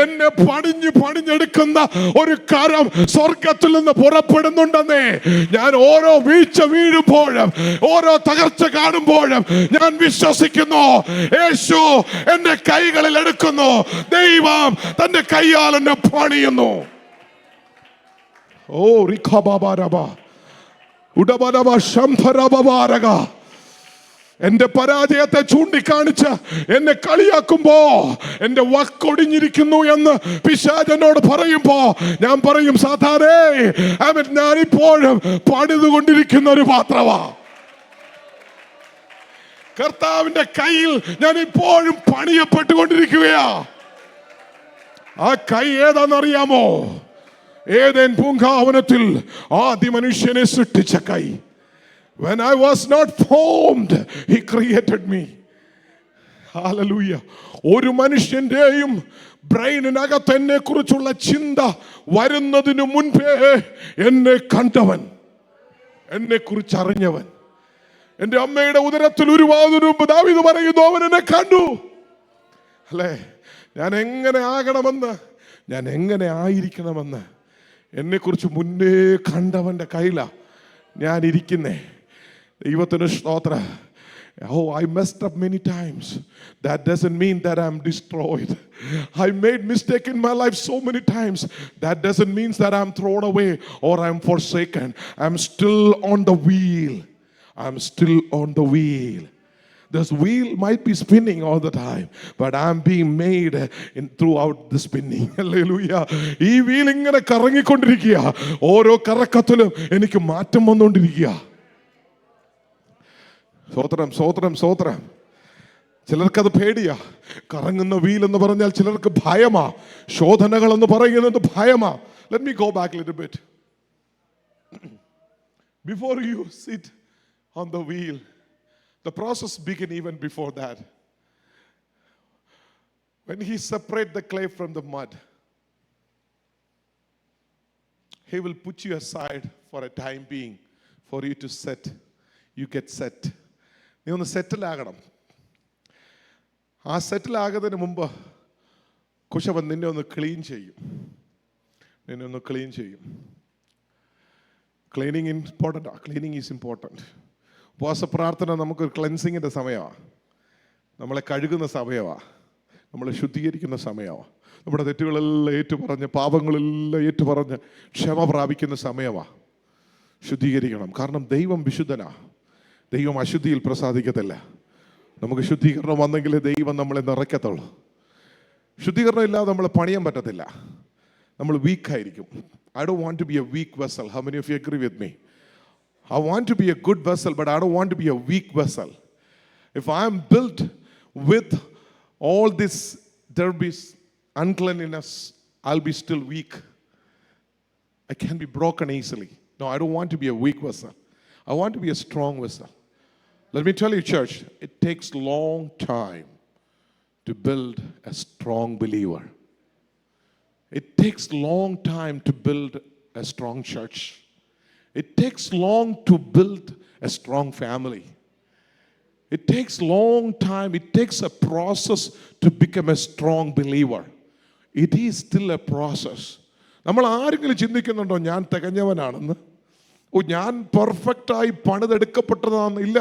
എന്നെ പണിഞ്ഞെടുക്കുന്ന ഒരു കരം സ്വർഗത്തിൽ നിന്ന് പുറപ്പെടുന്നുണ്ടെന്നേ. ഞാൻ ഓരോ വീഴ്ച വീഴുമ്പോഴും, ഓരോ തകർച്ച കാണുമ്പോഴും ഞാൻ വിശ്വസിക്കുന്നു, യേശു എന്റെ കൈകളിൽ എടുക്കുന്നു. ദൈവം തന്റെ കൈയാൽ എന്നെ പണിയുന്നു. ഓ റിഖബാബാരബ ഉഡബലബ ശംഭരബാരക. എന്റെ പരാജയത്തെ ചൂണ്ടിക്കാണിച്ച് എന്നെ കളിയാക്കുമ്പോ, എന്റെ വാക്കൊടിഞ്ഞിരിക്കുന്നു എന്ന് പിശാചനോട് പറയുമ്പോ ഞാൻ പറയും, സാധാരേ ഞാനിപ്പോഴും പണിതുകൊണ്ടിരിക്കുന്ന ഒരു പാത്രമാ. കർത്താവിന്റെ കയ്യിൽ ഞാൻ ഇപ്പോഴും പണിയപ്പെട്ടുകൊണ്ടിരിക്കുകയാ. ആ കൈ ഏതാണെന്നറിയാമോ? ഏദൻ പൂങ്കാവനത്തിൽ ആദ്യ മനുഷ്യനെ സൃഷ്ടിച്ച കൈ. When I was not formed, he created me. Hallelujah. ഒരു മനുഷ്യന്റെയും ബ്രെയിനിനകത്ത് എന്നെ കുറിച്ചുള്ള ചിന്ത വരുന്നതിന് മുൻപേ എന്നെ കണ്ടവൻ, എന്നെ കുറിച്ച് അറിഞ്ഞവൻ. എന്റെ അമ്മയുടെ ഉദരത്തിൽ ഉരുവാകുന്നതിന് മുമ്പ് ദാവീദ് പറയുന്നു, അവൻ എന്നെ കണ്ടു. അല്ലേ? ഞാൻ എങ്ങനെ ആകണമെന്ന്, ഞാൻ എങ്ങനെ ആയിരിക്കണമെന്ന് എന്നെക്കുറിച്ച് മുന്നേ കണ്ടവന്റെ കയ്യിലാ ഞാൻ ഇരിക്കുന്നേ. ദൈവത്തിന് സ്തോത്രം. Oh, I messed up many times. That doesn't mean that I'm destroyed. I made mistake in my life so many times. That doesn't mean that I'm thrown away or I'm forsaken. I'm still on the wheel. I'm still on the wheel. This wheel might be spinning all the time, but I'm being made throughout the spinning. Hallelujah. ഈ വീൽ ഇങ്ങനെ കറങ്ങിക്കൊണ്ടിരിക്കുക. ഓരോ കറക്കത്തിലും എനിക്ക് മാറ്റം വന്നുകൊണ്ടിരിക്കുക. സ്തോത്രം, സ്തോത്രം, സ്തോത്രം. ചിലർക്കത് പേടിയാ. കറങ്ങുന്ന വീൽ എന്ന് പറഞ്ഞാൽ ചിലർക്ക് ഭയമാ. ശോധനകൾ എന്ന് പറയുന്നത് ഭയമാ. Let me go back a little bit. Before you sit on the wheel, the process begins even before that. When he separates the clay from the mud, he will put you aside for a time being for you to set. You get set. നീ ഒന്ന് സെറ്റിൽ ആകണം. ആ സെറ്റിൽ ആകുന്നതിന് മുമ്പ് കുശവൻ നിന്നെ ഒന്ന് ക്ലീൻ ചെയ്യും. Cleaning important. Cleaning is important. ഉപവാസ പ്രാർത്ഥന നമുക്കൊരു ക്ലെൻസിങ്ങിൻ്റെ സമയമാണ്. നമ്മളെ കഴുകുന്ന സമയമാണ്. നമ്മളെ ശുദ്ധീകരിക്കുന്ന സമയമാണ്. നമ്മുടെ തെറ്റുകളെല്ലാം ഏറ്റുപറഞ്ഞ്, പാപങ്ങളെല്ലാം ഏറ്റുപറഞ്ഞ് ക്ഷമ പ്രാപിക്കുന്ന സമയമാണ്. ശുദ്ധീകരിക്കണം. കാരണം ദൈവം വിശുദ്ധനാണ്. ദൈവം അശുദ്ധിയിൽ പ്രസാദിക്കത്തില്ല. നമുക്ക് ശുദ്ധീകരണം വന്നെങ്കിലേ ദൈവം നമ്മളെ നിറയ്ക്കത്തുള്ളൂ. ശുദ്ധീകരണം ഇല്ലാതെ നമ്മളെ പണിയാൻ പറ്റത്തില്ല. നമ്മൾ വീക്കായിരിക്കും. I don't want to be a weak vessel. How many of you agree with me? I want to be a good vessel, but I don't want to be a weak vessel. If I am built with all this derbies, uncleanliness, I'll be still weak. I can be broken easily. No, I don't want to be a weak vessel. I want to be a strong vessel. Let me tell you, church, it takes long time to build a strong believer. It takes long time to build a strong church. It takes long to build a strong family. It takes long time. It takes a process to become a strong believer. It is still a process. നമ്മൾ ആരെങ്കിലും ചിന്തിക്കുന്നുണ്ടോ ഞാൻ തികഞ്ഞവനാണെന്ന്? ഞാൻ പെർഫെക്റ്റായി പണിതെടുക്കപ്പെട്ടതാണെന്ന്? ഇല്ല.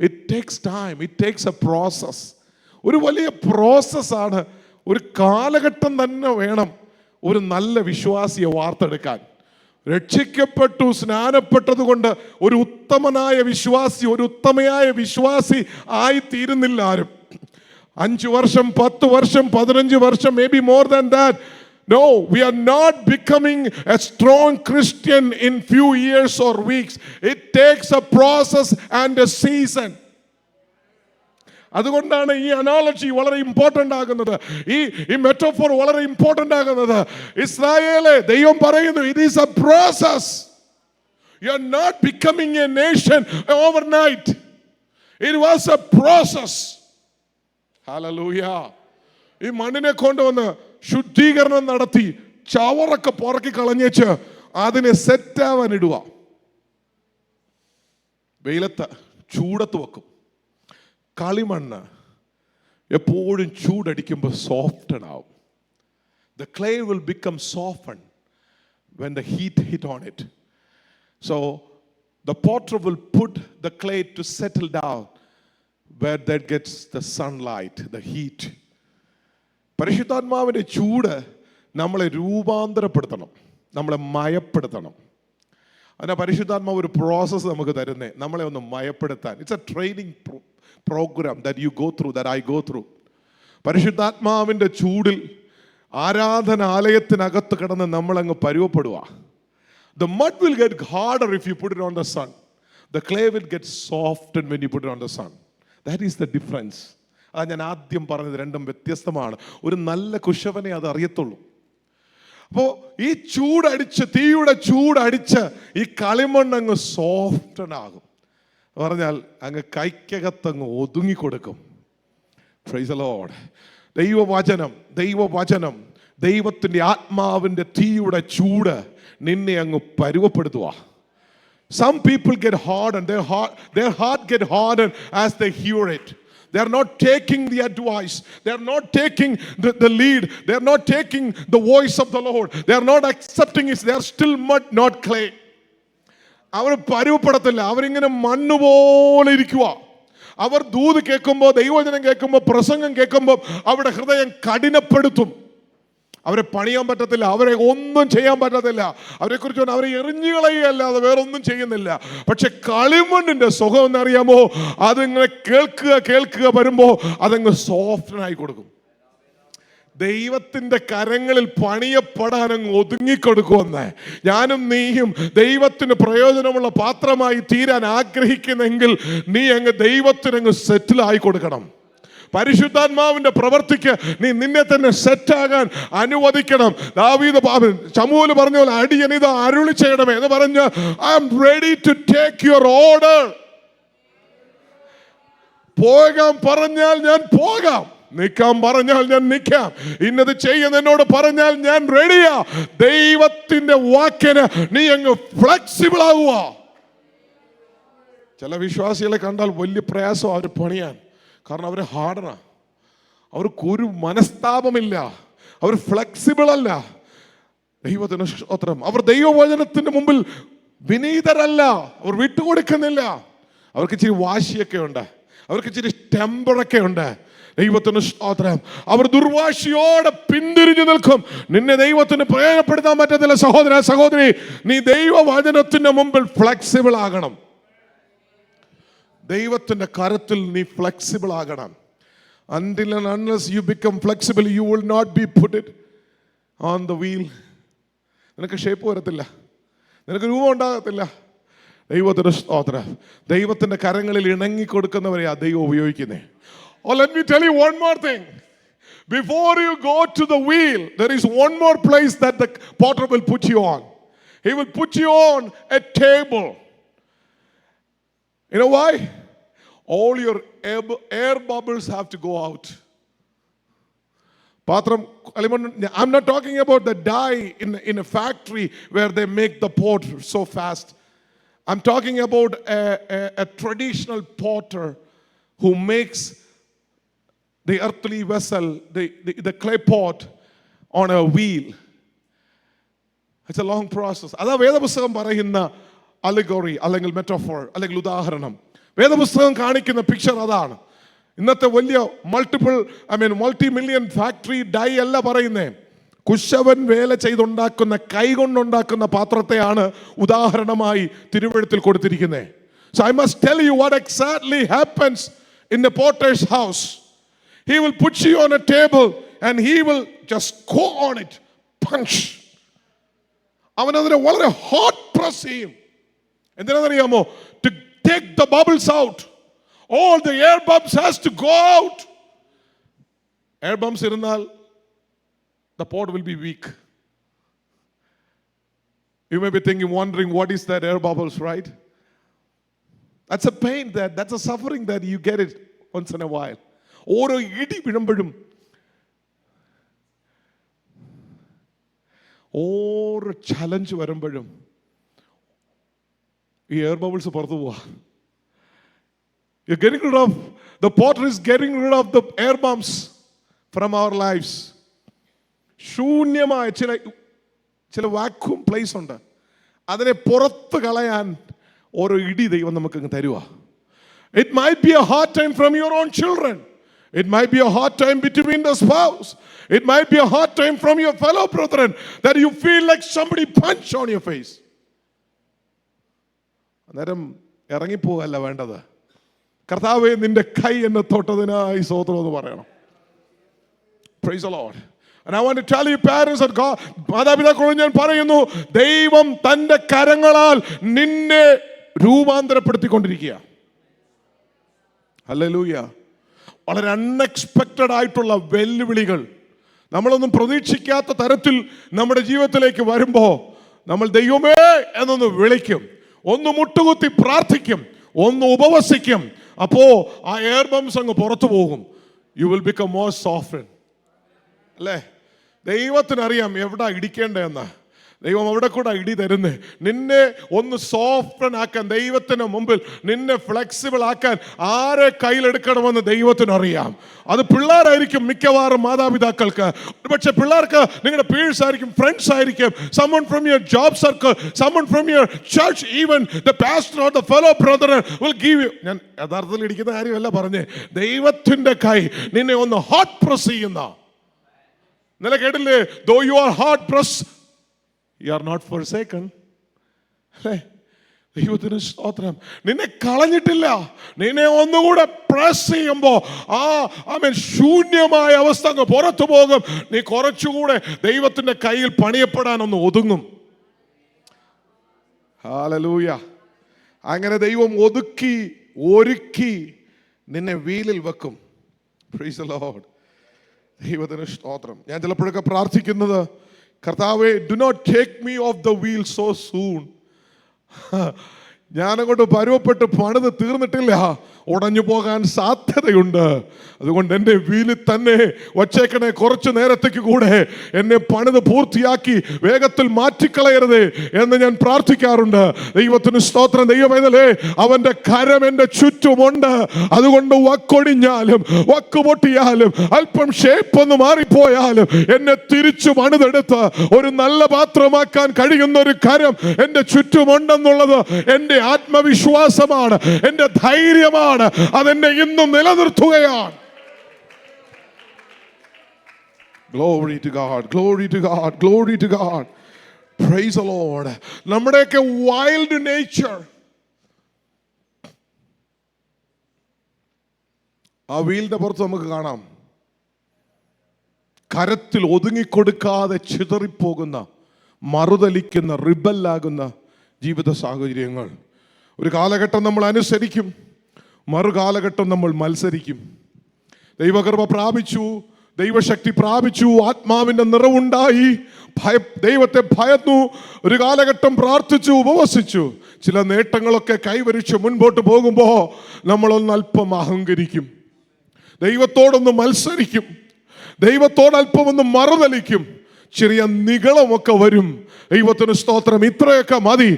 It takes time. It takes A process. ഒരു വലിയ പ്രോസസ്സാണ്. ഒരു കാലഘട്ടം തന്നെ വേണം ഒരു നല്ല വിശ്വാസിയെ വാർത്തെടുക്കാൻ. രക്ഷിക്കപ്പെട്ടു, സ്നാനപ്പെട്ടതുകൊണ്ട് ഒരു ഉത്തമനായ വിശ്വാസി, ഒരു ഉത്തമയായ വിശ്വാസി ആയിത്തീരുന്നില്ല ആരും. 5 വർഷം, 10 വർഷം, 15 വർഷം, may be more than that. No, we are not becoming a strong Christian in few years or weeks. It takes a process and a season. അതുകൊണ്ടാണ് ഈ അനാലജി വളരെ ഇമ്പോർട്ടൻ്റ് ആകുന്നത്, ഈ മെറ്റോഫോർ വളരെ ഇമ്പോർട്ടൻ്റ് ആകുന്നത്. ഇസ്രായേലെ ദൈവം പറയുന്നു, it is a process. You are not becoming a nation overnight. It was a process. Hallelujah. ഈ മണ്ണിനെ കൊണ്ടുവന്ന് ശുദ്ധീകരണം നടത്തി ചവറൊക്കെ പുറക്കി കളഞ്ഞേച്ച് അതിനെ സെറ്റാവാൻ ഇടുക. വെയിലത്ത് ചൂടത്ത് വെക്കും. കളിമണ്ണ് എപ്പോഴും ചൂടടിക്കുമ്പോൾ സോഫ്റ്റൺ ആവും. The clay will become softened when the heat hit on it. So the potter will put the clay to settle down where that gets the sunlight, the heat. പരിശുദ്ധാത്മാവിൻ്റെ ചൂട് നമ്മളെ രൂപാന്തരപ്പെടുത്തണം, നമ്മളെ മയപ്പെടുത്തണം. അതിന് പരിശുദ്ധാത്മാവ് ഒരു പ്രോസസ്സ് നമുക്ക് തരുന്നേ, നമ്മളെ ഒന്ന് മയപ്പെടുത്താൻ. It's a training program that you go through, that I go through. പരിശുദ്ധാത്മാവിൻ്റെ ചൂടിൽ ആരാധനാലയത്തിനകത്ത് കിടന്ന് നമ്മളങ്ങ് പരുവപ്പെടുക. The mud will get harder if you put it on the sun. The clay will get softened when you put it on the sun. That is the difference. അത് ഞാൻ ആദ്യം പറഞ്ഞത്, രണ്ടും വ്യത്യസ്തമാണ്. ഒരു നല്ല കുശവനെ അത് അറിയത്തുള്ളൂ. അപ്പോൾ ഈ ചൂടടിച്ച്, തീയുടെ ചൂടടിച്ച് ഈ കളിമണ്ണങ്ങ് സോഫ്റ്റനാകും. പറഞ്ഞാൽ അങ്ങ് കൈക്കകത്തങ്ങ് ഒതുങ്ങിക്കൊടുക്കും. Praise the Lord. ദൈവവചനം, ദൈവത്തിൻ്റെ ആത്മാവിൻ്റെ തീയുടെ ചൂട് നിന്നെ അങ്ങ് പരുവപ്പെടുത്തുക. Some people get hardened, their heart get hardened as they hear it. They are not taking the advice. They are not taking the lead. They are not taking the voice of the Lord. They are not accepting it. They are still mud, not clay. അവർ പരുവപ്പെടത്തില്ല, അവരിങ്ങനെ മണ്ണുപോലെ ഇരിക്കുക. അവർ ദൂത് കേൾക്കുമ്പോൾ, ദൈവവചനം കേൾക്കുമ്പോൾ, പ്രസംഗം കേൾക്കുമ്പോൾ അവരുടെ ഹൃദയം കഠിനപ്പെടുത്തും. അവരെ പണിയാൻ പറ്റത്തില്ല, അവരെ ഒന്നും ചെയ്യാൻ പറ്റത്തില്ല. അവരെക്കുറിച്ച് അവരെ എറിഞ്ഞുകളയല്ലാതെ വേറൊന്നും ചെയ്യുന്നില്ല. പക്ഷെ കളിമണ്ണിൻ്റെ സുഖം എന്നറിയാമോ, അതിങ്ങനെ കേൾക്കുക വരുമ്പോൾ അതങ്ങ് സോഫ്റ്റനായി കൊടുക്കും. ദൈവത്തിൻ്റെ കരങ്ങളിൽ പണിയപ്പെടാൻ അങ്ങ് ഒതുങ്ങിക്കൊടുക്കുമെന്ന്. ഞാനും നീയും ദൈവത്തിന് പ്രയോജനമുള്ള പാത്രമായി തീരാൻ ആഗ്രഹിക്കുന്നെങ്കിൽ നീ അങ്ങ് ദൈവത്തിനങ്ങ് സെറ്റിലായി കൊടുക്കണം. പരിശുദ്ധാത്മാവിന്റെ പ്രവർത്തിക്ക് നീ നിന്നെ തന്നെ സെറ്റാകാൻ അനുവദിക്കണം. ദാവീദ് ശമൂവേൽ പറഞ്ഞ പോലെ, അടിയനിത് അരുളി ചെയ്യണമേ എന്ന് പറഞ്ഞ്, I am ready to take your order. പോകാൻ പറഞ്ഞാൽ ഞാൻ പോകാം, നിൽക്കാൻ പറഞ്ഞാൽ ഞാൻ നിൽക്കാം, ഇന്നത് ചെയ്യുന്ന എന്നോട് പറഞ്ഞാൽ ഞാൻ റെഡിയാ. ദൈവത്തിന്റെ വാക്കിന് നീ അങ്ങ് ഫ്ലെക്സിബിൾ ആവുക. ചില വിശ്വാസികളെ കണ്ടാൽ വലിയ പ്രയാസം അവർ പണിയാൻ. കാരണം അവർ ഹാർഡനാ, അവർക്ക് ഒരു മനസ്താപമില്ല, അവർ ഫ്ലെക്സിബിൾ അല്ല. ദൈവത്തിന് സ്തോത്രം. അവർ ദൈവവചനത്തിന്റെ മുമ്പിൽ വിനീതരല്ല, അവർ വിട്ടുകൊടുക്കുന്നില്ല. അവർക്ക് ഇച്ചിരി വാശിയൊക്കെ ഉണ്ട്, അവർക്ക് ഇച്ചിരി ടെമ്പറൊക്കെ ഉണ്ട്. ദൈവത്തിന് സ്തോത്രം. അവർ ദുർവാശിയോടെ പിന്തിരിഞ്ഞു നിൽക്കും. നിന്നെ ദൈവത്തിന് പ്രയോജനപ്പെടുത്താൻ പറ്റത്തില്ല. സഹോദര സഹോദരി, നീ ദൈവവചനത്തിന്റെ മുമ്പിൽ ഫ്ലെക്സിബിൾ ആകണം. ദൈവത്തിന്റെ കരത്തിൽ നീ ഫ്ലെക്സിബിൾ ആകണം. Until and unless you become flexible, you will not be put it on the wheel. നിനക്ക് ഷേപ്പ് വരത്തില്ല, നിനക്ക് രൂപം ഉണ്ടാകത്തില്ല. ദൈവത്തിന് സ്തോത്രം. ദൈവത്തിന്റെ കരങ്ങളിൽ ഇണങ്ങി കൊടുക്കുന്നവരെ ആ ദൈവം ഉപയോഗിക്കുന്നേ. Oh, let me tell you one more thing. Before you go to the wheel, there is one more place that the potter will put you on. He will put you on a table. You know why? All your air bubbles have to go out. I'm not talking about the dye in a factory where they make the pot so fast. I'm talking about a traditional potter who makes the earthly vessel, the clay pot on a wheel. It's a long process. അതാ വേദപുസ്തകം പറയുന്ന അലിഗോറി അല്ലെങ്കിൽ മെറ്റോഫോർ അല്ലെങ്കിൽ ഉദാഹരണം. വേദപുസ്തകം കാണിക്കുന്ന പിക്ചർ അതാണ്. ഇന്നത്തെ വലിയ മൾട്ടി മില്യൺ ഫാക്ടറി ഡൈ അല്ല പറയുന്നേ. കുശവൻ വേല ചെയ്തുണ്ടാക്കുന്ന, കൈ കൊണ്ടുണ്ടാക്കുന്ന പാത്രത്തെയാണ് ഉദാഹരണമായി തിരുവെഴുത്തിൽ കൊടുത്തിരിക്കുന്നത്. So I must tell you what exactly happens in the potter's house. He will put you on a table and he will just go on it, punch. അവനതിനെ വളരെ hot press ചെയ്യും. എന്തിനാണെന്നറിയാമോ? To take the bubbles out. All the air bumps has to go out. Air bumps irundal the pot will be weak. You may be thinking, wondering, what is that air bubbles, right? That's a pain, that's a suffering that you get it once in a while. ഓരോ ഇടി വീഴുമ്പോഴും, ഓരോ ചലഞ്ച് വരുമ്പോഴും ഈ എയർ ബബിൾസ് പുറത്തു പോവാ. You're getting rid of, the potter is getting rid of the air bumps from our lives. ശൂന്യമായ ചില വാക്യൂം പ്ലേസ് ഉണ്ട്, അതിനെ പുറത്ത് കളയാൻ ഓരോ ഇടി ദൈവം നമുക്ക് തരുക. It might be a hard time from your own children. It might be a hard time between the spouse. It might be a hard time from your fellow brethren that you feel like somebody punched on your face. അന്നേരം ഇറങ്ങിപ്പോകല്ല വേണ്ടത്. കർത്താവേ, നിന്റെ കൈ എന്നെ തൊട്ടതിനായി സ്തോത്രം എന്ന് പറയണം. Praise the Lord. And I want to tell you, parents and God, മാതാപിതാക്കളോട് ഞാൻ പറയുന്നു, ദൈവം തന്റെ കരങ്ങളാൽ നിന്നെ രൂപാന്തരപ്പെടുത്തിക്കൊണ്ടിരിക്കുക. ഹല്ലേലൂയ. വളരെ അൺഎക്സ്പെക്റ്റഡ് ആയിട്ടുള്ള വെല്ലുവിളികൾ, നമ്മളൊന്നും പ്രതീക്ഷിക്കാത്ത തരത്തിൽ നമ്മുടെ ജീവിതത്തിലേക്ക് വരുമ്പോൾ നമ്മൾ ദൈവമേ എന്നൊന്ന് വിളിക്കും, ഒന്ന് മുട്ടുകുത്തി പ്രാർത്ഥിക്കും, ഒന്ന് ഉപവസിക്കും. അപ്പോ ആ എയർ ബംസ് അങ്ങ് പുറത്തു പോകും. You will become more soft. അല്ലേ? ദൈവത്തിനറിയാം എവിടെ ഇടിക്കേണ്ടതെന്ന്. ദൈവം അവിടെ കൂടെ ഇടി തരുന്നേ. നിന്നെ ഒന്ന് സോഫ്റ്റ് ആക്കാൻ, ദൈവത്തിന് മുമ്പിൽ നിന്നെ ഫ്ലെക്സിബിൾ ആക്കാൻ ആരെ കയ്യിലെടുക്കണമെന്ന് ദൈവത്തിനറിയാം. അത് പിള്ളേരായിരിക്കും മിക്കവാറും മാതാപിതാക്കൾക്ക്. പക്ഷെ പിള്ളേർക്ക് നിങ്ങളുടെ പീഴ്സ് ആയിരിക്കും, ഫ്രണ്ട്സ് ആയിരിക്കും, someone from your job circle, someone from your church, even the pastor or the fellow brother will give you. ഞാൻ യഥാർത്ഥത്തിൽ ഇടിക്കുന്ന കാര്യമല്ല പറഞ്ഞേ, ദൈവത്തിന്റെ കൈ നിന്നെ ഒന്ന് ഹോട്ട് പ്രസ് ചെയ്യുന്ന. ഇന്നലെ കേട്ടില്ലേ, though you are hard pressed, you are not forsaken. അല്ലേ? ദൈവത്തിന് സ്തോത്രം. നിന്നെ കളഞ്ഞിട്ടില്ല. നിന്നെ ഒന്നുകൂടെ പ്രസ് ചെയ്യുമ്പോ ശൂന്യമായ അവസ്ഥ അങ്ങ് പുറത്തു പോകും. നീ കുറച്ചുകൂടെ ദൈവത്തിന്റെ കയ്യിൽ പണിയപ്പെടാൻ ഒന്ന് ഒതുങ്ങും. ഹല്ലേലൂയ. അങ്ങനെ ദൈവം ഒതുക്കി ഒരുക്കി നിന്നെ വീലിൽ വെക്കും. Praise the Lord. ദൈവത്തിന് സ്തോത്രം. ഞാൻ ചിലപ്പോഴൊക്കെ പ്രാർത്ഥിക്കുന്നത്, കർത്താവേ, do not take me off the wheel so soon. ഞാനങ്ങോട്ട് പരുവപ്പെട്ട് പണിത് തീർന്നിട്ടില്ല, ഉടഞ്ഞു പോകാൻ സാധ്യതയുണ്ട്. അതുകൊണ്ട് എൻ്റെ വീലിൽ തന്നെ വച്ചേക്കണേ, കുറച്ചു നേരത്തേക്ക് കൂടെ എന്നെ പണിത് പൂർത്തിയാക്കി വേഗത്തിൽ മാറ്റിക്കളയരുതേ എന്ന് ഞാൻ പ്രാർത്ഥിക്കാറുണ്ട്. ദൈവത്തിന് സ്തോത്രം. ദൈവമേ, അവൻ്റെ കരം എൻ്റെ ചുറ്റുമുണ്ട്. അതുകൊണ്ട് വക്കൊടിഞ്ഞാലും വക്ക് പൊട്ടിയാലും അല്പം ഷേപ്പ് ഒന്ന് മാറിപ്പോയാലും എന്നെ തിരിച്ചു പണിതെടുത്ത് ഒരു നല്ല പാത്രമാക്കാൻ കഴിയുന്ന ഒരു കരം എൻ്റെ ചുറ്റുമുണ്ടെന്നുള്ളത് എൻ്റെ ആത്മവിശ്വാസമാണ്, എൻ്റെ ധൈര്യമാണ്. അതെന്നെ ഇന്നും നിലനിർത്തുകയാണ്. Glory to God, glory to God, glory to God. Praise the Lord. നമ്മുടെയൊക്കെ വൈൽഡ് നേച്ചർ ആ വീലിന്റെ പുറത്ത് നമുക്ക് കാണാം. കരത്തിൽ ഒതുങ്ങിക്കൊടുക്കാതെ ചിതറിപ്പോകുന്ന, മറുതലിക്കുന്ന, റിബല്ലാകുന്ന ജീവിത സാഹചര്യങ്ങൾ. ഒരു കാലഘട്ടം നമ്മൾ അനുസരിക്കും, മറുകാലഘട്ടം നമ്മൾ മത്സരിക്കും. ദൈവകൃപ പ്രാപിച്ചു, ദൈവശക്തി പ്രാപിച്ചു, ആത്മാവിൻ്റെ നിറവുണ്ടായി, ദൈവത്തെ ഭയന്നു, ഒരു കാലഘട്ടം പ്രാർത്ഥിച്ചു, ഉപവസിച്ചു, ചില നേട്ടങ്ങളൊക്കെ കൈവരിച്ച് മുൻപോട്ട് പോകുമ്പോൾ നമ്മളൊന്ന് അല്പം അഹങ്കരിക്കും, ദൈവത്തോടൊന്ന് മത്സരിക്കും, ദൈവത്തോട് അല്പം ഒന്ന് മറുതലിക്കും, ചെറിയ നിഗളമൊക്കെ വരും. ദൈവത്തിന് സ്തോത്രം. ഇത്രയൊക്കെ മതി,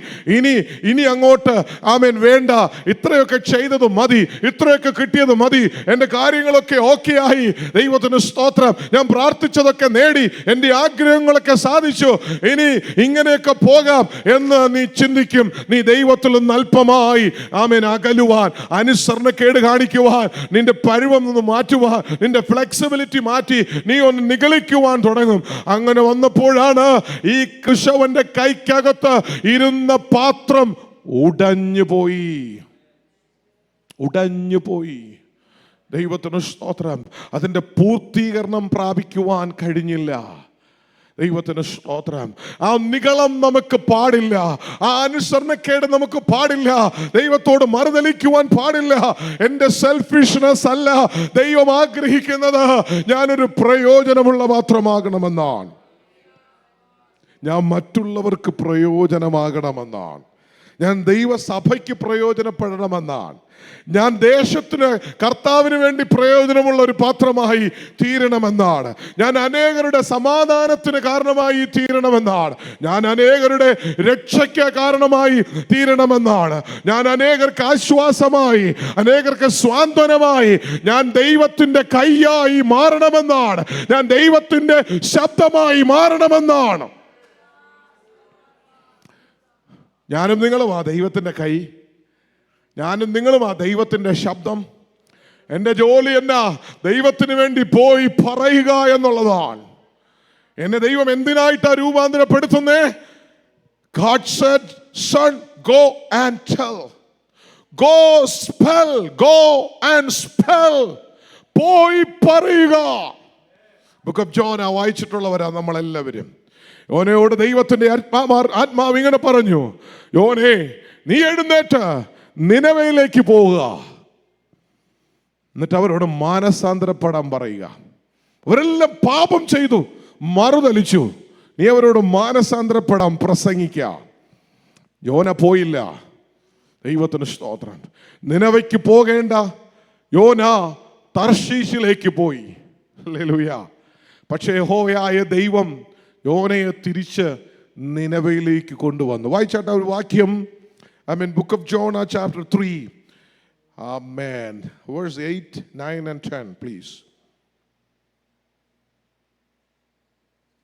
ഇനി അങ്ങോട്ട് ആമേൻ വേണ്ട, ഇത്രയൊക്കെ ചെയ്തത് മതി, ഇത്രയൊക്കെ കിട്ടിയത് മതി, എൻ്റെ കാര്യങ്ങളൊക്കെ ഓക്കെ ആയി, ദൈവത്തിന് സ്തോത്രം, ഞാൻ പ്രാർത്ഥിച്ചതൊക്കെ നേടി, എൻ്റെ ആഗ്രഹങ്ങളൊക്കെ സാധിച്ചു, ഇനി ഇങ്ങനെയൊക്കെ പോകാം എന്ന് നീ ചിന്തിക്കും. നീ ദൈവത്തിൽ നിന്ന് അല്പമായി ആമേൻ അകലുവാൻ, അനുസരണക്കേട് കാണിക്കുവാൻ, നിന്റെ പരുവം നിന്ന് മാറ്റുവാൻ, നിന്റെ ഫ്ലെക്സിബിലിറ്റി മാറ്റി നീ ഒന്ന് നിഗളിക്കുവാൻ തുടങ്ങും. അങ്ങനെ വന്നപ്പോഴാണ് ഈ കൃഷവന്റെ കൈക്കകത്ത് ഇരുന്ന പാത്രം ഉടഞ്ഞുപോയി. ദൈവത്തിന് സ്തോത്രം. അതിൻ്റെ പൂർത്തീകരണം പ്രാപിക്കുവാൻ കഴിഞ്ഞില്ല. ദൈവത്തിന് സ്തോത്രം. ആ നിഗളം നമുക്ക് പാടില്ല, ആ അനുസരണക്കേട് നമുക്ക് പാടില്ല, ദൈവത്തോട് മറുതലിക്കുവാൻ പാടില്ല. എൻ്റെ സെൽഫിഷ്നെസ് അല്ല ദൈവം ആഗ്രഹിക്കുന്നത്. ഞാനൊരു പ്രയോജനമുള്ള പാത്രമാകണമെന്നാണ്. ഞാൻ മറ്റുള്ളവർക്ക് പ്രയോജനമാകണമെന്നാണ്. ഞാൻ ദൈവസഭയ്ക്ക് പ്രയോജനപ്പെടണമെന്നാണ്. ഞാൻ ദേശത്തിന് കർത്താവിന് വേണ്ടി പ്രയോജനമുള്ള ഒരു പാത്രമായി തീരണമെന്നാണ്. ഞാൻ അനേകരുടെ സമാധാനത്തിന് കാരണമായി തീരണമെന്നാണ്. ഞാൻ അനേകരുടെ രക്ഷയ്ക്ക് കാരണമായി തീരണമെന്നാണ്. ഞാൻ അനേകർക്ക് ആശ്വാസമായി, അനേകർക്ക് സ്വാന്തനമായി, ഞാൻ ദൈവത്തിൻ്റെ കൈയായി മാറണമെന്നാണ്. ഞാൻ ദൈവത്തിൻ്റെ ശബ്ദമായി മാറണമെന്നാണ്. ഞാനും നിങ്ങളുമാ ദൈവത്തിൻ്റെ കൈ, ഞാനും നിങ്ങളുമാ ദൈവത്തിൻ്റെ ശബ്ദം. എൻ്റെ ജോലി എന്നാ? ദൈവത്തിന് വേണ്ടി പോയി പറയുക എന്നുള്ളതാണ്. എന്നെ ദൈവം എന്തിനായിട്ടാണ് രൂപാന്തരപ്പെടുത്തുന്നേ? God said, son, go and tell. Go spell, go and spell. പോയി പറയുക. ബുക്ക് ഓഫ് ജോൺ വായിച്ചിട്ടുള്ളവരാ നമ്മളെല്ലാവരും. യോനയോട് ദൈവത്തിന്റെ ആത്മാവ് ഇങ്ങനെ പറഞ്ഞു, യോനേ, നീ എഴുന്നേറ്റ് നിനവയിലേക്ക് പോവുക, എന്നിട്ട് അവരോട് മാനസാന്തരപ്പെടാൻ പറയുക. അവരെല്ലാം പാപം ചെയ്തു, മറുതലിച്ചു. നീ അവരോട് മാനസാന്തരപ്പെടാൻ പ്രസംഗിക്കുക. യോന പോയില്ല. ദൈവത്തിന് സ്തോത്രം. നിനവയ്ക്ക് പോകേണ്ട യോന തർശീശിലേക്ക് പോയി. ഹല്ലേലൂയ. പക്ഷേ യഹോവയായ ദൈവം യോനയെ തിരിച്ച് നിനവയിലേക്ക് കൊണ്ടുവന്നു. വായിച്ചാട്ട ഒരു വാക്യം. Book of Jonah chapter 3. Amen. Verse 8, 9 and 10, please.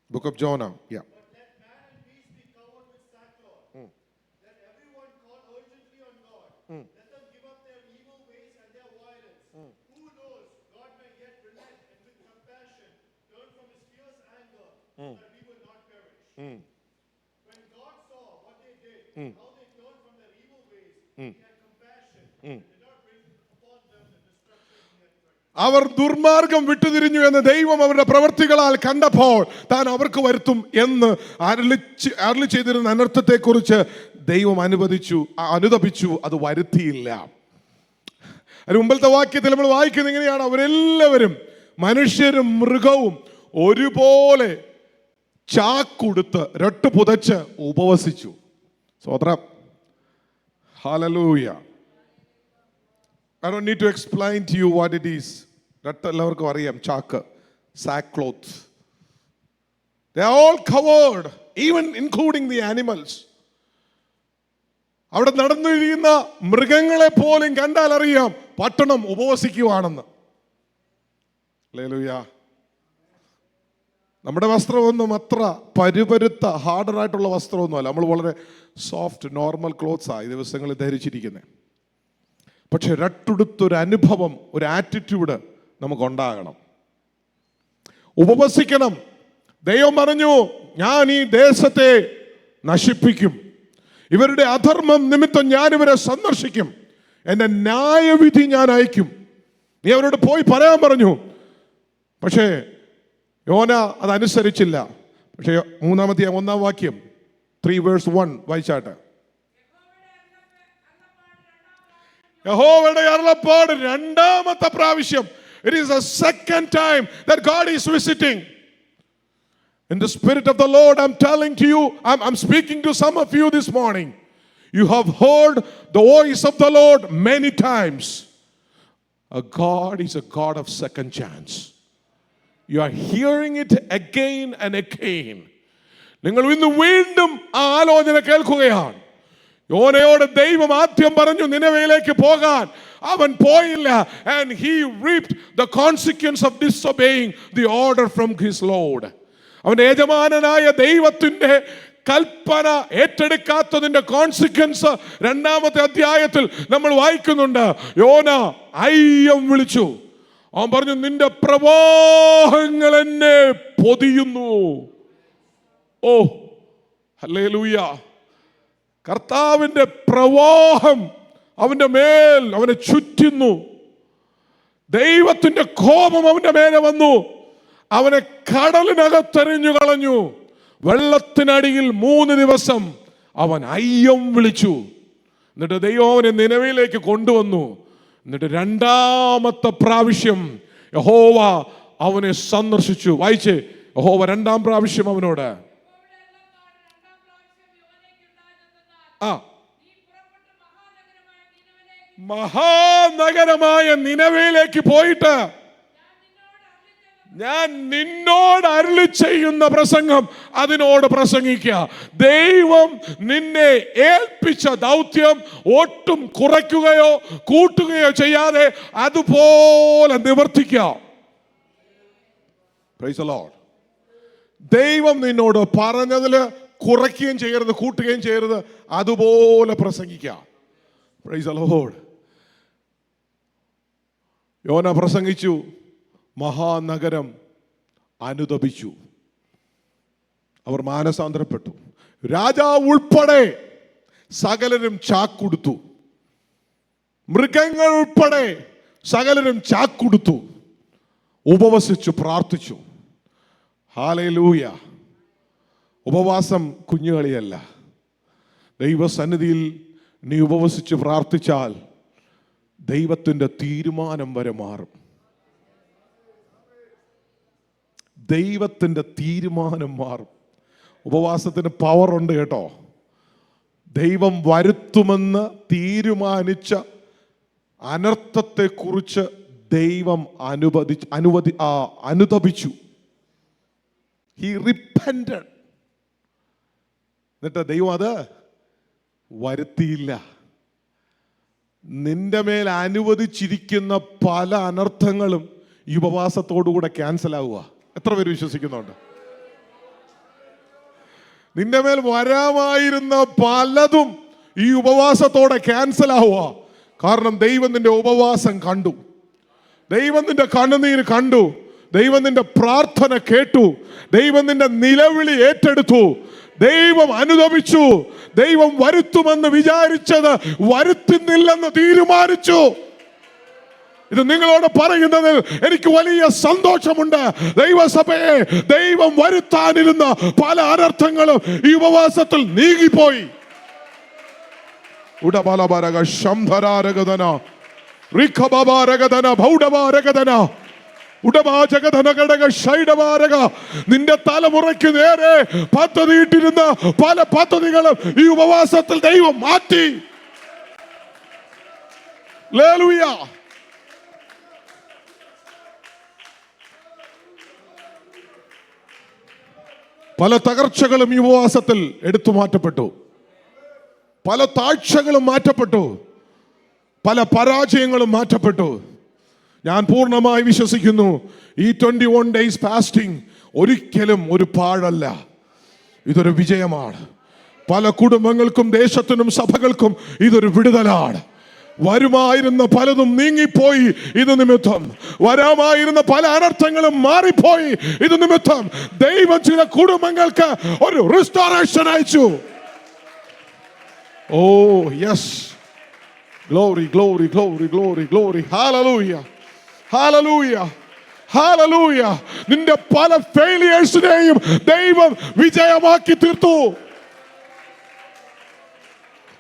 Book of Jonah. Yeah. But let man and beast be covered with sackcloth. Let everyone call urgently on God. Let them give up their evil ways and their violence. Who knows, God may yet relent and with compassion turn from his fierce anger, that we will not perish. When God saw what they did, how they turned from their evil ways, he had compassion and did not bring upon them the destruction he had threatened. അവർ ദുർമാർഗം വിട്ടുതിരിഞ്ഞു എന്ന് ദൈവം അവരുടെ പ്രവൃത്തികളാൽ കണ്ടപ്പോൾ താൻ അവർക്ക് വരുത്തും എന്ന് അരുളി ചെയ്തിരുന്ന അനർത്ഥത്തെക്കുറിച്ച് ദൈവം അനുതപിച്ചു, അത് വരുത്തിയില്ല. അതിന് മുമ്പത്തെ വാക്യത്തിൽ നമ്മൾ വായിക്കുന്നത് ഇങ്ങനെയാണ്: അവരെല്ലാവരും, മനുഷ്യരും മൃഗവും, ഒരുപോലെ ചാക്കുടുത്ത് രട്ട് പുതച്ച് ഉപവസിച്ചു. സ്വോത്രം. Hallelujah. I don't need to explain to you what it is. എല്ലാവർക്കും അറിയാം. ചാക്ക്, sackcloth. They are all covered, even including the animals. അവിടെ നടന്നിരിക്കുന്ന മൃഗങ്ങളെ പോലും കണ്ടാൽ അറിയാം പട്ടണം ഉപവസിക്കുവാണെന്ന്. ഹല്ലേലൂയ. നമ്മുടെ വസ്ത്രമൊന്നും അത്ര പരുപരുത്ത ഹാർഡറായിട്ടുള്ള വസ്ത്രമൊന്നുമല്ല. നമ്മൾ വളരെ സോഫ്റ്റ് നോർമൽ ക്ലോത്ത്സാണ് ഈ ദിവസങ്ങളിൽ ധരിച്ചിരിക്കുന്നത്. പക്ഷെ രട്ടുടുത്തൊരു അനുഭവം, ഒരു ആറ്റിറ്റ്യൂഡ് നമുക്കുണ്ടാകണം. ഉപവസിക്കണം. ദൈവം പറഞ്ഞു, ഞാൻ ഈ ദേശത്തെ നശിപ്പിക്കും, ഇവരുടെ അധർമ്മം നിമിത്തം ഞാൻ ഇവരെ സന്ദർശിക്കും, എൻ്റെ ന്യായവിധി ഞാൻ അയക്കും. നീ അവരോട് പോയി പറയാൻ പറഞ്ഞു. പക്ഷേ യോന അതനുസരിച്ചില്ല. പക്ഷേ 1 വാക്യം 3 verse 1 വായിച്ചാട്ടെ. യഹോവയുടെ അരുളപ്പാട് രണ്ടാമത്തെ പ്രാവശ്യം. It is the second time that God is visiting. In the spirit of the Lord, I'm telling to you, I'm speaking to some of you this morning. You have heard the voice of the Lord many times. God is a God of second chance. You are hearing it again and again. നിങ്ങൾ ഇന്ന് വീണ്ടും ആ ആലോചന കേൾക്കുകയാണ്. യോനയോട് ദൈവം ആദ്യം പറഞ്ഞു നിനവയിലേക്ക് പോകാൻ. അവൻ പോയില്ല. And he reaped the consequence of disobeying the order from his Lord. അവന്റെ യജമാനനായ ദൈവത്തിന്റെ കൽപ്പന ഏറ്റെടുക്കാത്തതിന്റെ കോൺസിക്വൻസ് 2-ാമത്തെ അധ്യായത്തിൽ നമ്മൾ വായിക്കുന്നുണ്ട്. യോന അയ്യം വിളിച്ചു. അവൻ പറഞ്ഞു, നിന്റെ പ്രവാഹങ്ങൾ എന്നെ പൊതിയുന്നു. ഓ ഹല്ലേലൂയ. കർത്താവിന്റെ പ്രവാഹം അവന്റെ മേൽ അവനെ ചുറ്റുന്നു. ദൈവത്തിന്റെ കോപം അവന്റെ മേലെ വന്നു. അവനെ കടലിനകത്തെറിഞ്ഞു കളഞ്ഞു. വെള്ളത്തിനടിയിൽ 3 ദിവസം അവൻ അയ്യം വിളിച്ചു. എന്നിട്ട് ദൈവം അവനെ നിനവയിലേക്ക് കൊണ്ടുവന്നു. എന്നിട്ട് 2ാമത്തെ പ്രാവശ്യം യഹോവ അവനെ സന്ദർശിച്ചു. വായിച്ചേ, യഹോവ 2ാം പ്രാവശ്യം അവനോട് മഹാനഗരമായ നിനവയിലേക്ക് പോയിട്ട് ഞാൻ നിന്നോട് അരുളി ചെയ്യുന്ന പ്രസംഗം അതിനോട് പ്രസംഗിക്കുക. ദൈവം നിന്നെ ഏൽപ്പിച്ച ദൗത്യം ഒട്ടും കുറയ്ക്കുകയോ കൂട്ടുകയോ ചെയ്യാതെ അതുപോലെ നിവർത്തിക്കുക. Price the Lord. ദൈവം നിന്നോട് പറഞ്ഞതിൽ കുറയ്ക്കുകയും ചെയ്യരുത്, കൂട്ടുകയും ചെയ്യരുത്, അതുപോലെ പ്രസംഗിക്കുക. Price the Lord. യോന പ്രസംഗിച്ചു, മഹാനഗരം അനുതപിച്ചു, അവർ മാനസാന്തരപ്പെട്ടു. രാജാവ് ഉൾപ്പെടെ സകലരും ചാക്കുടുത്തു, മൃഗങ്ങൾ ഉൾപ്പെടെ സകലരും ചാക്കുടുത്തു, ഉപവസിച്ചു പ്രാർത്ഥിച്ചു. ഹല്ലേലൂയ. ഉപവാസം കുഞ്ഞുകളിയല്ല. ദൈവസന്നിധിയിൽ നീ ഉപവസിച്ച് പ്രാർത്ഥിച്ചാൽ ദൈവത്തിൻ്റെ തീരുമാനം വരെ മാറും. ദൈവത്തിൻ്റെ തീരുമാനം മാറും. ഉപവാസത്തിന് പവറുണ്ട് കേട്ടോ. ദൈവം വരുത്തുമെന്ന് തീരുമാനിച്ച അനർത്ഥത്തെക്കുറിച്ച് ദൈവം അനുതപിച്ചു. He repented. എന്നിട്ട് ദൈവം അത് വരുത്തിയില്ല. നിന്റെ മേൽ അനുവദിച്ചിരിക്കുന്ന പല അനർത്ഥങ്ങളും ഈ ഉപവാസത്തോടുകൂടെ ക്യാൻസൽ ആവുക. എത്ര പേര് വിശ്വസിക്കുന്നുണ്ട്? നിന്റെ മേൽ വരാമായിരുന്ന പലതും ഈ ഉപവാസത്തോടെ ക്യാൻസൽ ആവുക. കാരണം ദൈവം നിന്റെ ഉപവാസം കണ്ടു, ദൈവം നിന്റെ കണ്ണുനീര് കണ്ടു, ദൈവം നിന്റെ പ്രാർത്ഥന കേട്ടു, ദൈവം നിന്റെ നിലവിളി ഏറ്റെടുത്തു, ദൈവം അനുതപിച്ചു. ദൈവം വരുത്തുമെന്ന് വിചാരിച്ചത് വരുത്തുന്നില്ലെന്ന് തീരുമാനിച്ചു. ഇത് നിങ്ങളോട് പറയുന്നതിൽ എനിക്ക് വലിയ സന്തോഷമുണ്ട്. ദൈവസഭയെ ദൈവം വരുത്താനിരുന്ന പല അനർത്ഥങ്ങളും ഈ ഉപവാസത്തിൽ നീങ്ങിപ്പോയി. ഉടബലബരക ശംഭരാരഗദന റിഖബബാരഗദന ഭൗഡബാരഗദന ഉടബാജഗദനഗടക ശൈഡബാരക. നിന്റെ തലമുറയ്ക്ക് നേരെ പദ്ധതിയിട്ടിരുന്ന പല പദ്ധതികളും ഈ ഉപവാസത്തിൽ ദൈവം മാറ്റി. ഹല്ലേലൂയ. പല തകർച്ചകളും ഈ ഉപവാസത്തിൽ എടുത്തു മാറ്റപ്പെട്ടു. പല താഴ്ചകളും മാറ്റപ്പെട്ടു. പല പരാജയങ്ങളും മാറ്റപ്പെട്ടു. ഞാൻ പൂർണ്ണമായി വിശ്വസിക്കുന്നു ഈ 21 days ഫാസ്റ്റിംഗ് ഒരിക്കലും ഒരു പാഴല്ല, ഇതൊരു വിജയമാണ്. പല കുടുംബങ്ങൾക്കും ദേശത്തിനും സഭകൾക്കും ഇതൊരു വിടുതലാണ്. വരുമായിരുന്ന പലതും നീങ്ങിപ്പോയി ഇത് നിമിത്തം. വരാമായിരുന്ന പല അനർത്ഥങ്ങളും മാറിപ്പോയി ഇത് നിമിത്തം. ദൈവം ചില കുടുംബങ്ങൾക്ക് ഒരു റിസ്റ്റോറേഷൻ അയച്ചു. Oh yes, glory glory glory glory glory. Hallelujah hallelujah hallelujah. നിന്റെ പല ഫെയിലിയേഴ്സിനെയും ദൈവം വിജയമാക്കി തീർത്തു.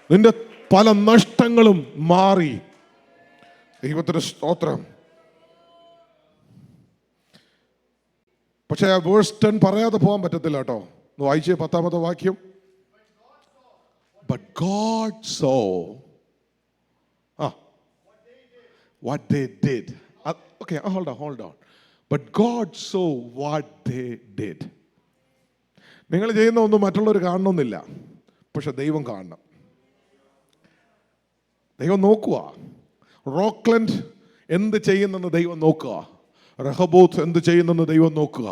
നിന്റെ പല നഷ്ടങ്ങളും മാറി. ദൈവത്തിന് സ്തോത്രം. പക്ഷേ വേഴ്സ് 10 പറയാതെ പോകാൻ പറ്റത്തില്ല കേട്ടോ. വായിച്ചേ 10ാമത്തെ വാക്യം. But God saw what they did. Okay, hold on. But God saw what they did. നിങ്ങൾ ചെയ്യുന്ന ഒന്നും മറ്റുള്ളവർ കാണണമെന്നില്ല, പക്ഷെ ദൈവം കാണണം. ദൈവം നോക്കുക. റോക്ലൻഡ് എന്ത് ചെയ്യുന്നെന്ന് ദൈവം നോക്കുക. റഹബോത്ത് എന്ത് ചെയ്യുന്നെന്ന് ദൈവം നോക്കുക.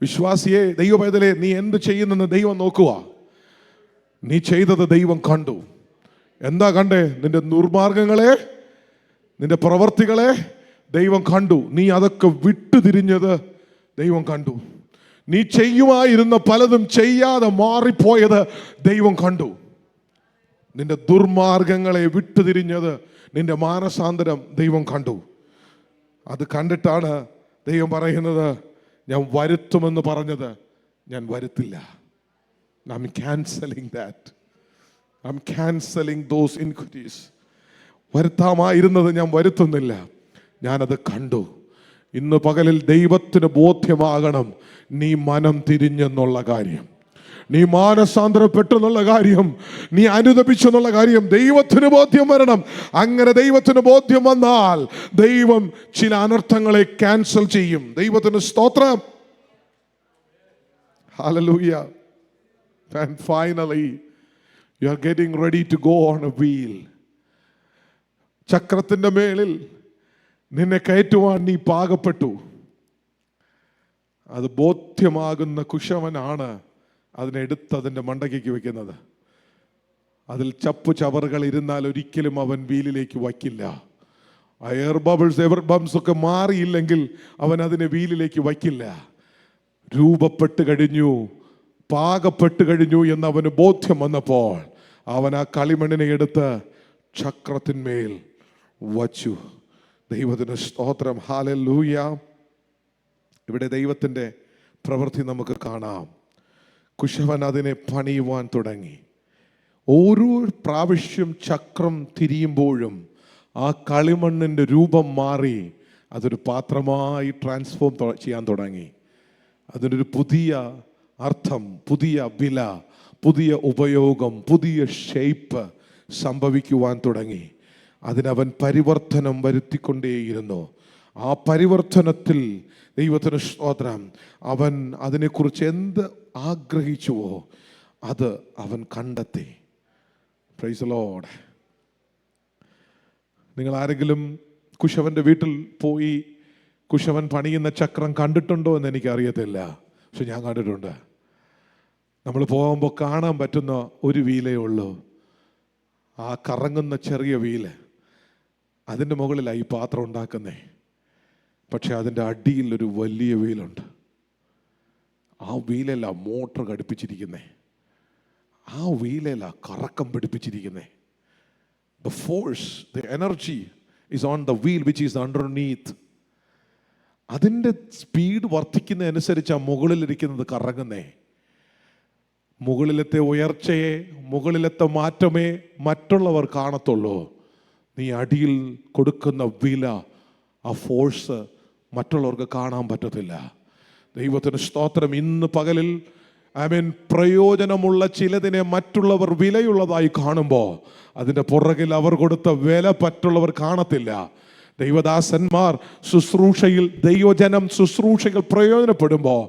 വിശ്വാസിയെ, ദൈവപൈതലേ, നീ എന്ത് ചെയ്യുന്നെന്ന് ദൈവം നോക്കുക. നീ ചെയ്തത് ദൈവം കണ്ടു. എന്താ കണ്ടേ? നിന്റെ ദുർമാർഗങ്ങളെ, നിന്റെ പ്രവർത്തികളെ ദൈവം കണ്ടു. നീ അതൊക്കെ വിട്ടുതിരിഞ്ഞത് ദൈവം കണ്ടു. നീ ചെയ്യുമായിരുന്ന പലതും ചെയ്യാതെ മാറിപ്പോയത് ദൈവം കണ്ടു. നിന്റെ ദുർമാർഗങ്ങളെ വിട്ടുതിരിഞ്ഞത്, നിന്റെ മാനസാന്തരം ദൈവം കണ്ടു. അത് കണ്ടിട്ടാണ് ദൈവം പറയുന്നത്, ഞാൻ വരുത്തുമെന്ന് പറഞ്ഞത് ഞാൻ വരുത്തില്ല. I'm canceling that. I'm canceling those iniquities. വരുത്താമായിരുന്നത് ഞാൻ വരുത്തുന്നില്ല, ഞാനത് കണ്ടു. ഇന്ന് പകലിൽ ദൈവത്തിന് ബോധ്യമാകണം, നീ മനം തിരിഞ്ഞെന്നുള്ള കാര്യം, നീ മാനസാന്തരപ്പെട്ടെന്നുള്ള കാര്യം, നീ അനുതപിച്ചെന്നുള്ള കാര്യം ദൈവത്തിന് ബോധ്യം വരണം. അങ്ങനെ ദൈവത്തിന് ബോധ്യം വന്നാൽ ദൈവം ചില അനർത്ഥങ്ങളെ ക്യാൻസൽ ചെയ്യും. ദൈവത്തിന് സ്തോത്രം. Hallelujah. And finally, you are getting ready to go on a wheel. ചക്രത്തിന്റെ മേളിൽ നിന്നെ കയറ്റുവാൻ നീ പാകപ്പെട്ടു. അത് ബോധ്യമാകുന്ന കുശവനാണ് അതിനെടുത്ത് അതിൻ്റെ മണ്ടയ്ക്ക് വെക്കുന്നത്. അതിൽ ചപ്പു ചവറുകൾ ഇരുന്നാൽ ഒരിക്കലും അവൻ വീലിലേക്ക് വയ്ക്കില്ല. ആ എയർ ബബിൾസ്, എയർ ബംസ് ഒക്കെ മാറിയില്ലെങ്കിൽ അവൻ അതിനെ വീലിലേക്ക് വയ്ക്കില്ല. രൂപപ്പെട്ട് കഴിഞ്ഞു, പാകപ്പെട്ട് കഴിഞ്ഞു എന്ന് അവന് ബോധ്യം വന്നപ്പോൾ അവൻ ആ കളിമണ്ണിനെ എടുത്ത് ചക്രത്തിന്മേൽ വച്ചു. ദൈവത്തിന് സ്തോത്രം. ഹല്ലേലൂയ. ഇവിടെ ദൈവത്തിൻ്റെ പ്രവൃത്തി നമുക്ക് കാണാം. കുശവൻ അതിനെ പണിയുവാൻ തുടങ്ങി. ഓരോ പ്രാവശ്യം ചക്രം തിരിയുമ്പോഴും ആ കളിമണ്ണിൻ്റെ രൂപം മാറി അതൊരു പാത്രമായി ട്രാൻസ്ഫോം ചെയ്യാൻ തുടങ്ങി. അതിനൊരു പുതിയ അർത്ഥം, പുതിയ വില, പുതിയ ഉപയോഗം, പുതിയ ഷേപ്പ് സംഭവിക്കുവാൻ തുടങ്ങി. അതിനവൻ പരിവർത്തനം വരുത്തിക്കൊണ്ടേയിരുന്നു. ആ പരിവർത്തനത്തിൽ ദൈവത്തിന് സ്തോത്രം, അവൻ അതിനെക്കുറിച്ച് എന്ത് ആഗ്രഹിച്ചുവോ അത് അവൻ കണ്ടെത്തി. Price the Lord. നിങ്ങൾ ആരെങ്കിലും കുശവൻ്റെ വീട്ടിൽ പോയി കുശവൻ പണിയുന്ന ചക്രം കണ്ടിട്ടുണ്ടോ എന്ന് എനിക്കറിയത്തില്ല, പക്ഷെ ഞാൻ കണ്ടിട്ടുണ്ട്. നമ്മൾ പോകുമ്പോൾ കാണാൻ പറ്റുന്ന ഒരു വീലേ ഉള്ളൂ, ആ കറങ്ങുന്ന ചെറിയ വീല്. അതിൻ്റെ മുകളിലാണ് ഈ പാത്രം ഉണ്ടാക്കുന്നേ. പക്ഷെ അതിൻ്റെ അടിയിൽ ഒരു വലിയ വീലുണ്ട്. ആ വീലല്ല മോട്ടർ ഘടിപ്പിച്ചിരിക്കുന്നേ, ആ വീലല്ല കറക്കം പിടിപ്പിച്ചിരിക്കുന്നേ. The force, the energy is on the wheel which is underneath. അതിൻ്റെ സ്പീഡ് വർദ്ധിക്കുന്നതനുസരിച്ച് ആ മുകളിലിരിക്കുന്നത് കറങ്ങുന്നേ. മുകളിലത്തെ ഉയർച്ചയെ, മുകളിലത്തെ മാറ്റമേ മറ്റുള്ളവർ കാണത്തുള്ളൂ. നീ അടിയിൽ കൊടുക്കുന്ന വില, ആ ഫോഴ്സ് മറ്റുള്ളവർക്ക് കാണാൻ പറ്റത്തില്ല. ദൈവത്തിന് സ്തോത്രം. ഇന്ന് പകലിൽ പ്രയോജനമുള്ള ചിലതിനെ മറ്റുള്ളവർ വിലയുള്ളതായി കാണുമ്പോൾ അതിൻ്റെ പുറകിൽ അവർ കൊടുത്ത വില മറ്റുള്ളവർ കാണത്തില്ല. ദൈവദാസന്മാർ ശുശ്രൂഷയിൽ, ദൈവജനം ശുശ്രൂഷകൾ പ്രയോജനപ്പെടുമ്പോൾ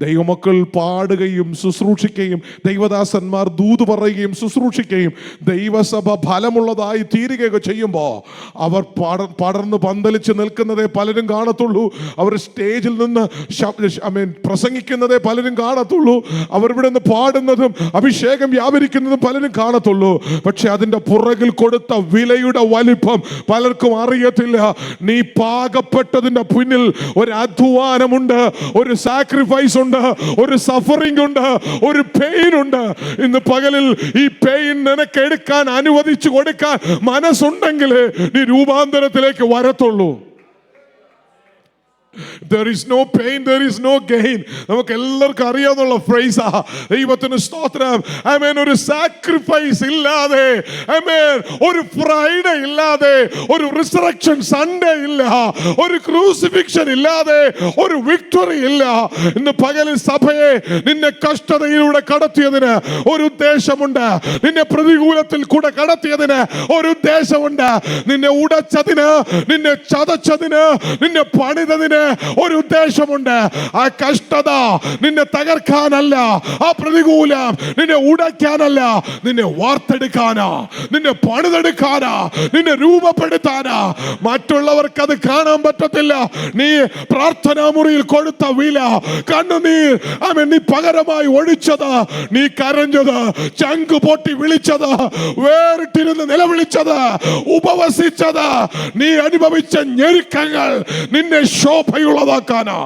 ദൈവമക്കൾ പാടുകയും ശുശ്രൂഷിക്കുകയും ദൈവദാസന്മാർ ദൂത് പറയുകയും ശുശ്രൂഷിക്കുകയും ദൈവസഭ ഫലമുള്ളതായി തീരുകയൊക്കെ ചെയ്യുമ്പോൾ അവർ പടർന്ന് പന്തലിച്ച് നിൽക്കുന്നതേ പലരും കാണത്തുള്ളൂ. അവർ സ്റ്റേജിൽ നിന്ന് പ്രസംഗിക്കുന്നതേ പലരും കാണത്തുള്ളൂ. അവർ ഇവിടെ നിന്ന് പാടുന്നതും അഭിഷേകം വ്യാപരിക്കുന്നതും പലരും കാണത്തുള്ളൂ. പക്ഷെ അതിൻ്റെ പുറകിൽ കൊടുത്ത വിലയുടെ വലിപ്പം പലർക്കും അറിയത്തില്ല. നീ പാകപ്പെട്ടതിന്റെ പിന്നിൽ ഒരു അധ്വാനമുണ്ട്, ഒരു സാക്രിഫൈസ് ഉണ്ട്, ഒരു സഫറിംഗ് ഉണ്ട്, ഒരു പെയിൻ ഉണ്ട്. ഇന്ന് പകലിൽ ഈ പെയിൻ നിനക്ക് എടുക്കാൻ അനുവദിച്ചു കൊടുക്കാൻ മനസ്സുണ്ടെങ്കിൽ നീ രൂപാന്തരത്തിലേക്ക് വരത്തുള്ളൂ. There is no pain, there is no gain. നമുക്ക് എല്ലാവർക്കും അറിയാവുന്ന ഫ്രേസാ. ദൈവത്തിന് സ്തോത്രം. ആമേൻ. ഒരു സാക്രിഫൈസ് ഇല്ലാതെ, ആമേൻ, ഒരു ഫ്രൈഡേ ഇല്ലാതെ, ഒരു റിസറക്ഷൻ സൺഡേ ഇല്ല, ഒരു ക്രൂസിഫിക്ഷൻ ഇല്ലാതെ ഒരു വിക്ടറി ഇല്ല. ഇന്ന് പകലിൽ സഭയെ നിന്നെ കഷ്ടതയിലൂടെ കടത്തിയതിന് ഒരു ഉദ്ദേശമുണ്ട്. നിന്നെ പ്രതികൂലത്തിൽ കൂടെ കടത്തിയതിന് ഒരു ഉദ്ദേശമുണ്ട്. നിന്നെ ഉടച്ചതിന്, നിന്നെ ചതച്ചതിന്, നിന്നെ പണിതതിന് ഒരു ഉദ്ദേശമുണ്ട്. ആ കഷ്ടത നിന്നെ തകർക്കാനല്ല, ആ പ്രതികൂലം നിന്നെ ഉടയ്ക്കാനല്ല, നിന്നെ വാർത്തെടുക്കാനാ, നിന്നെ പണിതെടുക്കാനാ, നിന്നെ രൂപപ്പെടുത്താനാ. മറ്റുള്ളവർക്ക് അത് കാണാൻ പറ്റത്തില്ല. നീ പ്രാർത്ഥനാ മുറിയിൽ കൊടുത്ത വില, കണ്ണുനീർ, നീ പകരമായി ഒഴിച്ചത്, നീ കരഞ്ഞത്, ചങ്ക് പൊട്ടി വിളിച്ചത്, വേറിട്ടിരുന്ന് നിലവിളിച്ചത്, ഉപവസിച്ചത്, നീ അനുഭവിച്ച ഞെരുക്കങ്ങൾ നിന്നെ ശോഭയുള്ളതാക്കാനാ.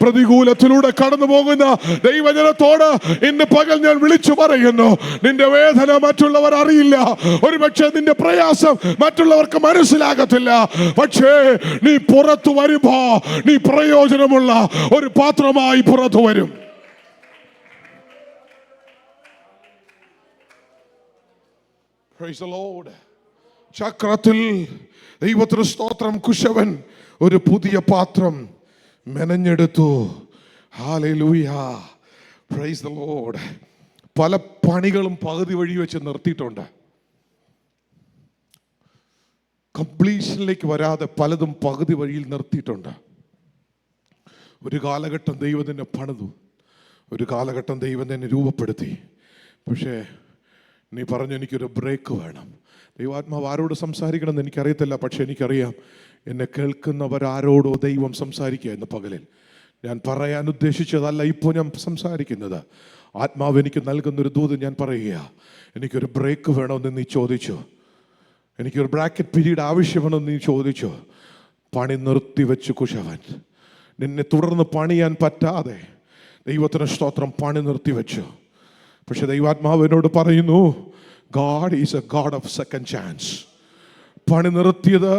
പ്രതികൂലത്തിലൂടെ കടന്നു പോകുന്ന ദൈവജനത്തോട് ഇന്ന് പകൽ ഞാൻ വിളിച്ചു പറയുന്നു, നിന്റെ വേദന മറ്റുള്ളവർ അറിയില്ല, ഒരുപക്ഷെ നിന്റെ പ്രയാസം മറ്റുള്ളവർക്ക് മനസ്സിലാകത്തില്ല. പക്ഷേ നീ പുറത്തു വരുമ്പോ നീ പ്രയോജനമുള്ള ഒരു പാത്രമായി പുറത്തു വരും. Praise the Lord. ചക്രത്തിൽ ദൈവത്തിന് സ്തോത്രം. കുശവൻ ഒരു പുതിയ പാത്രം മെനഞ്ഞെടുത്തു. ഹല്ലേലൂയ. Price the Lord. പല പണികളും പകുതി വഴി വെച്ച് നിർത്തിയിട്ടുണ്ട്. കംപ്ലീഷനിലേക്ക് വരാതെ പലതും പകുതി വഴിയിൽ നിർത്തിയിട്ടുണ്ട്. ഒരു കാലഘട്ടം ദൈവം തന്നെ പണിതു, ഒരു കാലഘട്ടം ദൈവം തന്നെ രൂപപ്പെടുത്തി. പക്ഷേ നീ പറഞ്ഞു എനിക്കൊരു ബ്രേക്ക് വേണം. ദൈവാത്മാവ് ആരോട് സംസാരിക്കണമെന്ന് എനിക്കറിയത്തില്ല, പക്ഷെ എനിക്കറിയാം എന്നെ കേൾക്കുന്നവരാരോടോ ദൈവം സംസാരിക്കുക എന്ന് പകലിൽ. ഞാൻ പറയാൻ ഉദ്ദേശിച്ചതല്ല ഇപ്പോൾ ഞാൻ സംസാരിക്കുന്നത്. ആത്മാവ് എനിക്ക് നൽകുന്നൊരു ദൂത് ഞാൻ പറയുക. എനിക്കൊരു ബ്രേക്ക് വേണമെന്ന് നീ ചോദിച്ചു, എനിക്കൊരു ബ്രാക്കറ്റ് പീരീഡ് ആവശ്യമാണെന്ന് നീ ചോദിച്ചു. പണി നിർത്തിവെച്ച് കുശവൻ, നിന്നെ തുടർന്ന് പണിയാൻ പറ്റാതെ ദൈവത്തിന് സ്തോത്രം പണി നിർത്തിവെച്ചു. പക്ഷെ ദൈവാത്മാവ് എന്നോട് പറയുന്നു, God is a God of second chance. പണി നിർത്തിയത്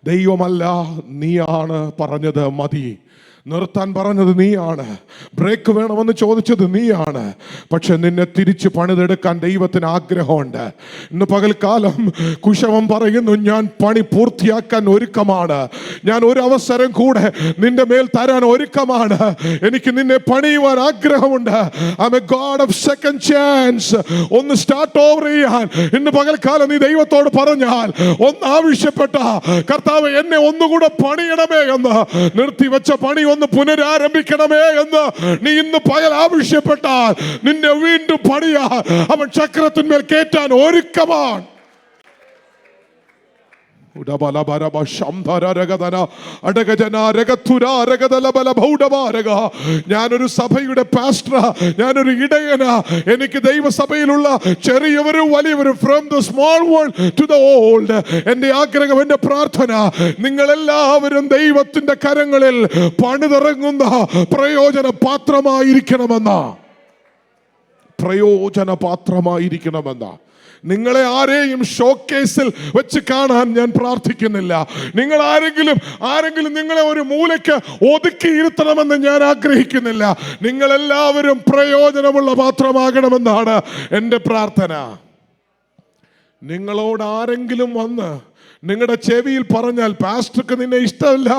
ദൈവമല്ല, നീയാണ് പറഞ്ഞത് മതി. നിർത്താൻ പറഞ്ഞത് നീയാണ്. ബ്രേക്ക് വേണമെന്ന് ചോദിച്ചത് നീയാണ്. പക്ഷെ നിന്നെ തിരിച്ച് പണിതെടുക്കാൻ ദൈവത്തിന് ആഗ്രഹമുണ്ട്. ഇന്ന് പകൽക്കാലം കുശവൻ പറയുന്നു, ഞാൻ പണി പൂർത്തിയാക്കാൻ ഒരുക്കമാണ്. ഞാൻ ഒരു അവസരം കൂടെ നിന്റെ മേൽ തരാൻ ഒരുക്കമാണ്. എനിക്ക് നിന്നെ പണിയുവാൻ ആഗ്രഹമുണ്ട്. I'm a God of second chance. ഒന്ന് സ്റ്റാർട്ട് ഓവർ ചെയ്യാൻ ഇന്ന് പകൽക്കാലം നീ ദൈവത്തോട് പറഞ്ഞാൽ, ഒന്ന് ആവശ്യപ്പെട്ട കർത്താവ് എന്നെ ഒന്നുകൂടെ പണിയണമേ എന്ന്, നിർത്തിവെച്ച പണി ഒന്ന് പുനരാരംഭിക്കണമേ എന്ന് നീ ഇന്ന് പകൽ ആവശ്യപ്പെട്ടാൽ നിന്നെ വീണ്ടും പണിയാൻ അവൻ ചക്രത്തിന്മേൽ കേറ്റാൻ ഒരുക്കമാണ്. ഞാനൊരു സഭയുടെ പാസ്റ്റർ, ഞാനൊരു ഇടയന. എനിക്ക് ദൈവസഭയിലുള്ള ചെറിയവരും വലിയവരും, from the small world to the old, എന്റെ ആഗ്രഹം, എന്റെ പ്രാർത്ഥന, നിങ്ങളെല്ലാവരും ദൈവത്തിന്റെ കരങ്ങളിൽ പണിതിറങ്ങുന്ന പ്രയോജന പാത്രമായിരിക്കണമെന്ന, പ്രയോജന പാത്രമായിരിക്കണമെന്ന. നിങ്ങളെ ആരെയും ഷോക്കേസിൽ വെച്ച് കാണാൻ ഞാൻ പ്രാർത്ഥിക്കുന്നില്ല. നിങ്ങൾ ആരെങ്കിലും നിങ്ങളെ ഒരു മൂലയ്ക്ക് ഒതുക്കിയിരുത്തണമെന്ന് ഞാൻ ആഗ്രഹിക്കുന്നില്ല. നിങ്ങളെല്ലാവരും പ്രയോജനമുള്ള പാത്രമാകണമെന്നാണ് എൻ്റെ പ്രാർത്ഥന. നിങ്ങളോട് ആരെങ്കിലും വന്ന് നിങ്ങളുടെ ചെവിയിൽ പറഞ്ഞാൽ, പാസ്റ്റർക്ക് നിന്നെ ഇഷ്ടമല്ല,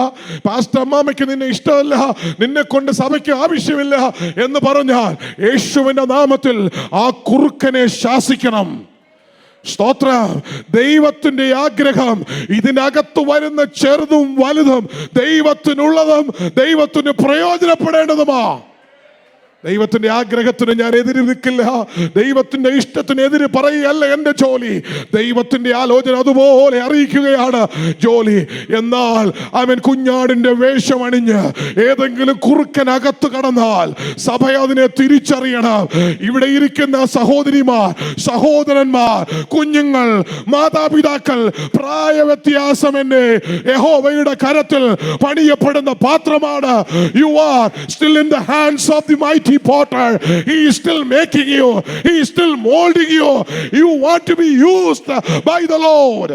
പാസ്റ്റർ അമ്മാമയ്ക്ക് നിന്നെ ഇഷ്ടമല്ല, നിന്നെ കൊണ്ട് സഭയ്ക്ക് ആവശ്യമില്ല എന്ന് പറഞ്ഞാൽ, യേശുവിന്റെ നാമത്തിൽ ആ കുറുക്കനെ ശാസിക്കണം. സ്തോത്രം. ദൈവത്തിന്റെ ആഗ്രഹം ഇതിനകത്ത് വരുന്ന ചെറുതും വലുതും ദൈവത്തിനുള്ളതും ദൈവത്തിന് പ്രയോജനപ്പെടേണ്ടതുമാ. ദൈവത്തിന്റെ ആഗ്രഹത്തിന് ഞാൻ എതിര് നിൽക്കില്ല. ദൈവത്തിന്റെ ഇഷ്ടത്തിന് എതിര് പറയുകയല്ല എൻ്റെ ജോലി. ദൈവത്തിന്റെ ആലോചന അതുപോലെ അറിയിക്കുകയാണ് ജോലി. എന്നാൽ അവൻ കുഞ്ഞാടിന്റെ വേഷമണിഞ്ഞ് ഏതെങ്കിലും കുറുക്കനകത്ത് കടന്നാൽ സഭ അതിനെ തിരിച്ചറിയണം. ഇവിടെ ഇരിക്കുന്ന സഹോദരിമാർ, സഹോദരന്മാർ, കുഞ്ഞുങ്ങൾ, മാതാപിതാക്കൾ, പ്രായ വ്യത്യാസമെന്നെ യഹോവയുടെ കരത്തിൽ പണിയപ്പെടുന്ന പാത്രമാണ്. You are still in the hands of the mighty potter. He is still making you. He is still molding you. You want to be used by the Lord.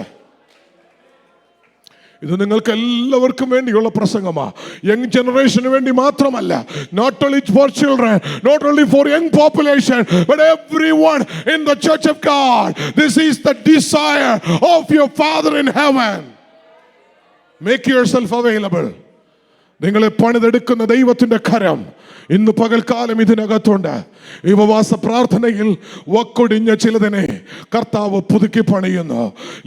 ഇത് നിങ്ങൾക്ക് എല്ലാവർക്കും വേണ്ടിയുള്ള പ്രസംഗമാണ്. യങ് ജനറേഷന് വേണ്ടി മാത്രമല്ല. Not only for children, not only for young population, but everyone in the church of God. This is the desire of your Father in heaven. Make yourself available. നിങ്ങളെ പണിതെടുക്കുന്ന ദൈവത്തിന്റെ കരം ഇന്ന് പകൽക്കാലം ഇതിനകത്തുണ്ട്. ഈ ഉപവാസ പ്രാർത്ഥനയിൽ വക്കൊടിഞ്ഞ ചിലതിനെ കർത്താവ് പുതുക്കി പണിയുന്നു.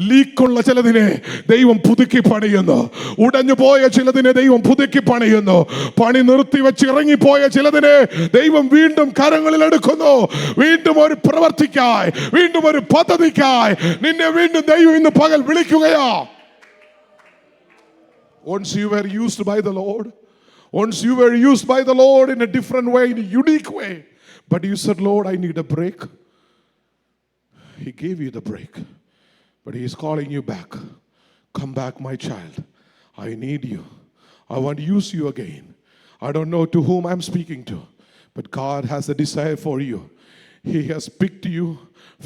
ലീക്കുള്ള ചിലതിനെ ദൈവം പുതുക്കി പണിയുന്നു. ഉടഞ്ഞു പോയ ചിലതിനെ ദൈവം പുതുക്കി പണിയുന്നു. പണി നിർത്തിവെച്ച് ഇറങ്ങിപ്പോയ ചിലതിനെ ദൈവം വീണ്ടും കരങ്ങളിൽ എടുക്കുന്നു. വീണ്ടും ഒരു പ്രവർത്തിക്കായി, വീണ്ടും ഒരു പദ്ധതിക്കായി നിന്നെ വീണ്ടും ദൈവം ഇന്ന് പകൽ വിളിക്കുകയാ. Once you were used by the Lord, once you were used by the Lord in a different way, in a unique way, but you said, Lord, I need a break. He gave you the break, but He is calling you back. Come back, my child. I need you. I want to use you again. I don't know to whom I'm speaking to, but God has a desire for you. He has picked you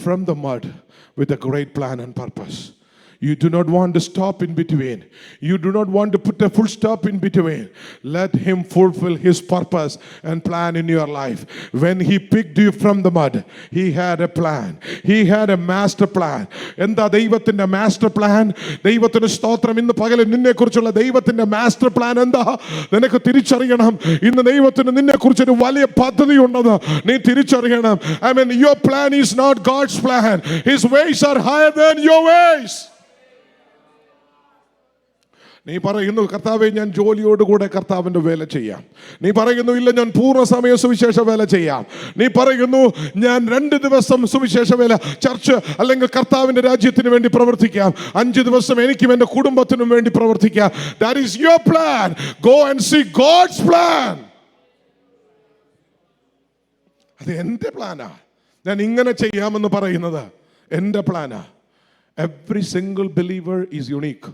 from the mud with a great plan and purpose. You do not want to stop in between. You do not want to put a full stop in between. Let him fulfill his purpose and plan in your life. When he picked you from the mud, he had a plan. He had a master plan. എന്താ ദൈവത്തിന്റെ മാസ്റ്റർ പ്ലാൻ? ദൈവത്തിന് സ്തോത്രം. ഇന്ന് പകൽ നിന്നെ കുറിച്ചുള്ള ദൈവത്തിന്റെ മാസ്റ്റർ പ്ലാൻ എന്താ നിനക്ക് തിരിച്ചറിയണം. ഇന്ന് ദൈവത്തിന് നിന്നെ കുറിച്ച് ഒരു വലിയ പദ്ധതി ഉണ്ടെന്ന് നീ തിരിച്ചറിയണം. I mean, your plan is not God's plan. His ways are higher than your ways. നീ പറയുന്നു, കർത്താവേ ഞാൻ ജോലിയോടുകൂടെ കർത്താവിൻ്റെ വേല ചെയ്യാം. നീ പറയുന്നു, ഇല്ല ഞാൻ പൂർണ്ണ സുവിശേഷ വേല ചെയ്യാം. നീ പറയുന്നു, ഞാൻ 2 ദിവസം സുവിശേഷ വേല ചർച്ച് അല്ലെങ്കിൽ കർത്താവിൻ്റെ രാജ്യത്തിന് വേണ്ടി പ്രവർത്തിക്കാം. 5 ദിവസം എനിക്കും എൻ്റെ കുടുംബത്തിനും വേണ്ടി പ്രവർത്തിക്കാം. That is your plan. Go and see God's plan. അത് എൻ്റെ പ്ലാനാ. ഞാൻ ഇങ്ങനെ ചെയ്യാമെന്ന് പറയുന്നത് എൻ്റെ പ്ലാനാ. Every single believer is unique.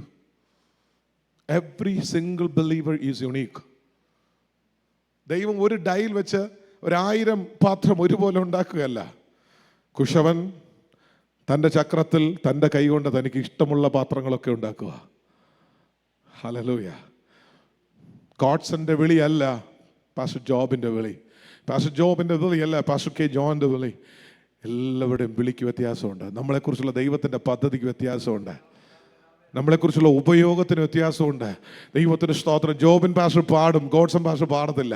Every single believer is unique. ദൈവം ഒരു ഡൈൽ വെച്ച് 1000 പാത്രം ഒരുപോലെ ഉണ്ടാക്കുകയല്ല. കുശവൻ തൻ്റെ ചക്രത്തിൽ തൻ്റെ കൈകൊണ്ട് തനിക്ക് ഇഷ്ടമുള്ള പാത്രങ്ങളൊക്കെ ഉണ്ടാക്കുക. ഹല്ലേലൂയ. ഗോഡ്സന്റെ വിളിയല്ല പാസ്റ്റർ ജോബിൻ്റെ വിളി. പാസ്റ്റർ ജോബിൻ്റെ വിളിയല്ല പാസ്റ്റർ കെ ജോണിൻ്റെ വിളി. എല്ലാവരുടെയും വിളിക്ക് വ്യത്യാസമുണ്ട്. നമ്മളെക്കുറിച്ചുള്ള ദൈവത്തിൻ്റെ പദ്ധതിക്ക് വ്യത്യാസമുണ്ട്. നമ്മളെക്കുറിച്ചുള്ള ഉപയോഗത്തിന് വ്യത്യാസമുണ്ട്. ദൈവത്തിന് സ്തോത്രം. ജോബിൻ പാസ്റ്റർ പാടും, ഗോഡ്സൺ പാസ്റ്റർ പാടത്തില്ല.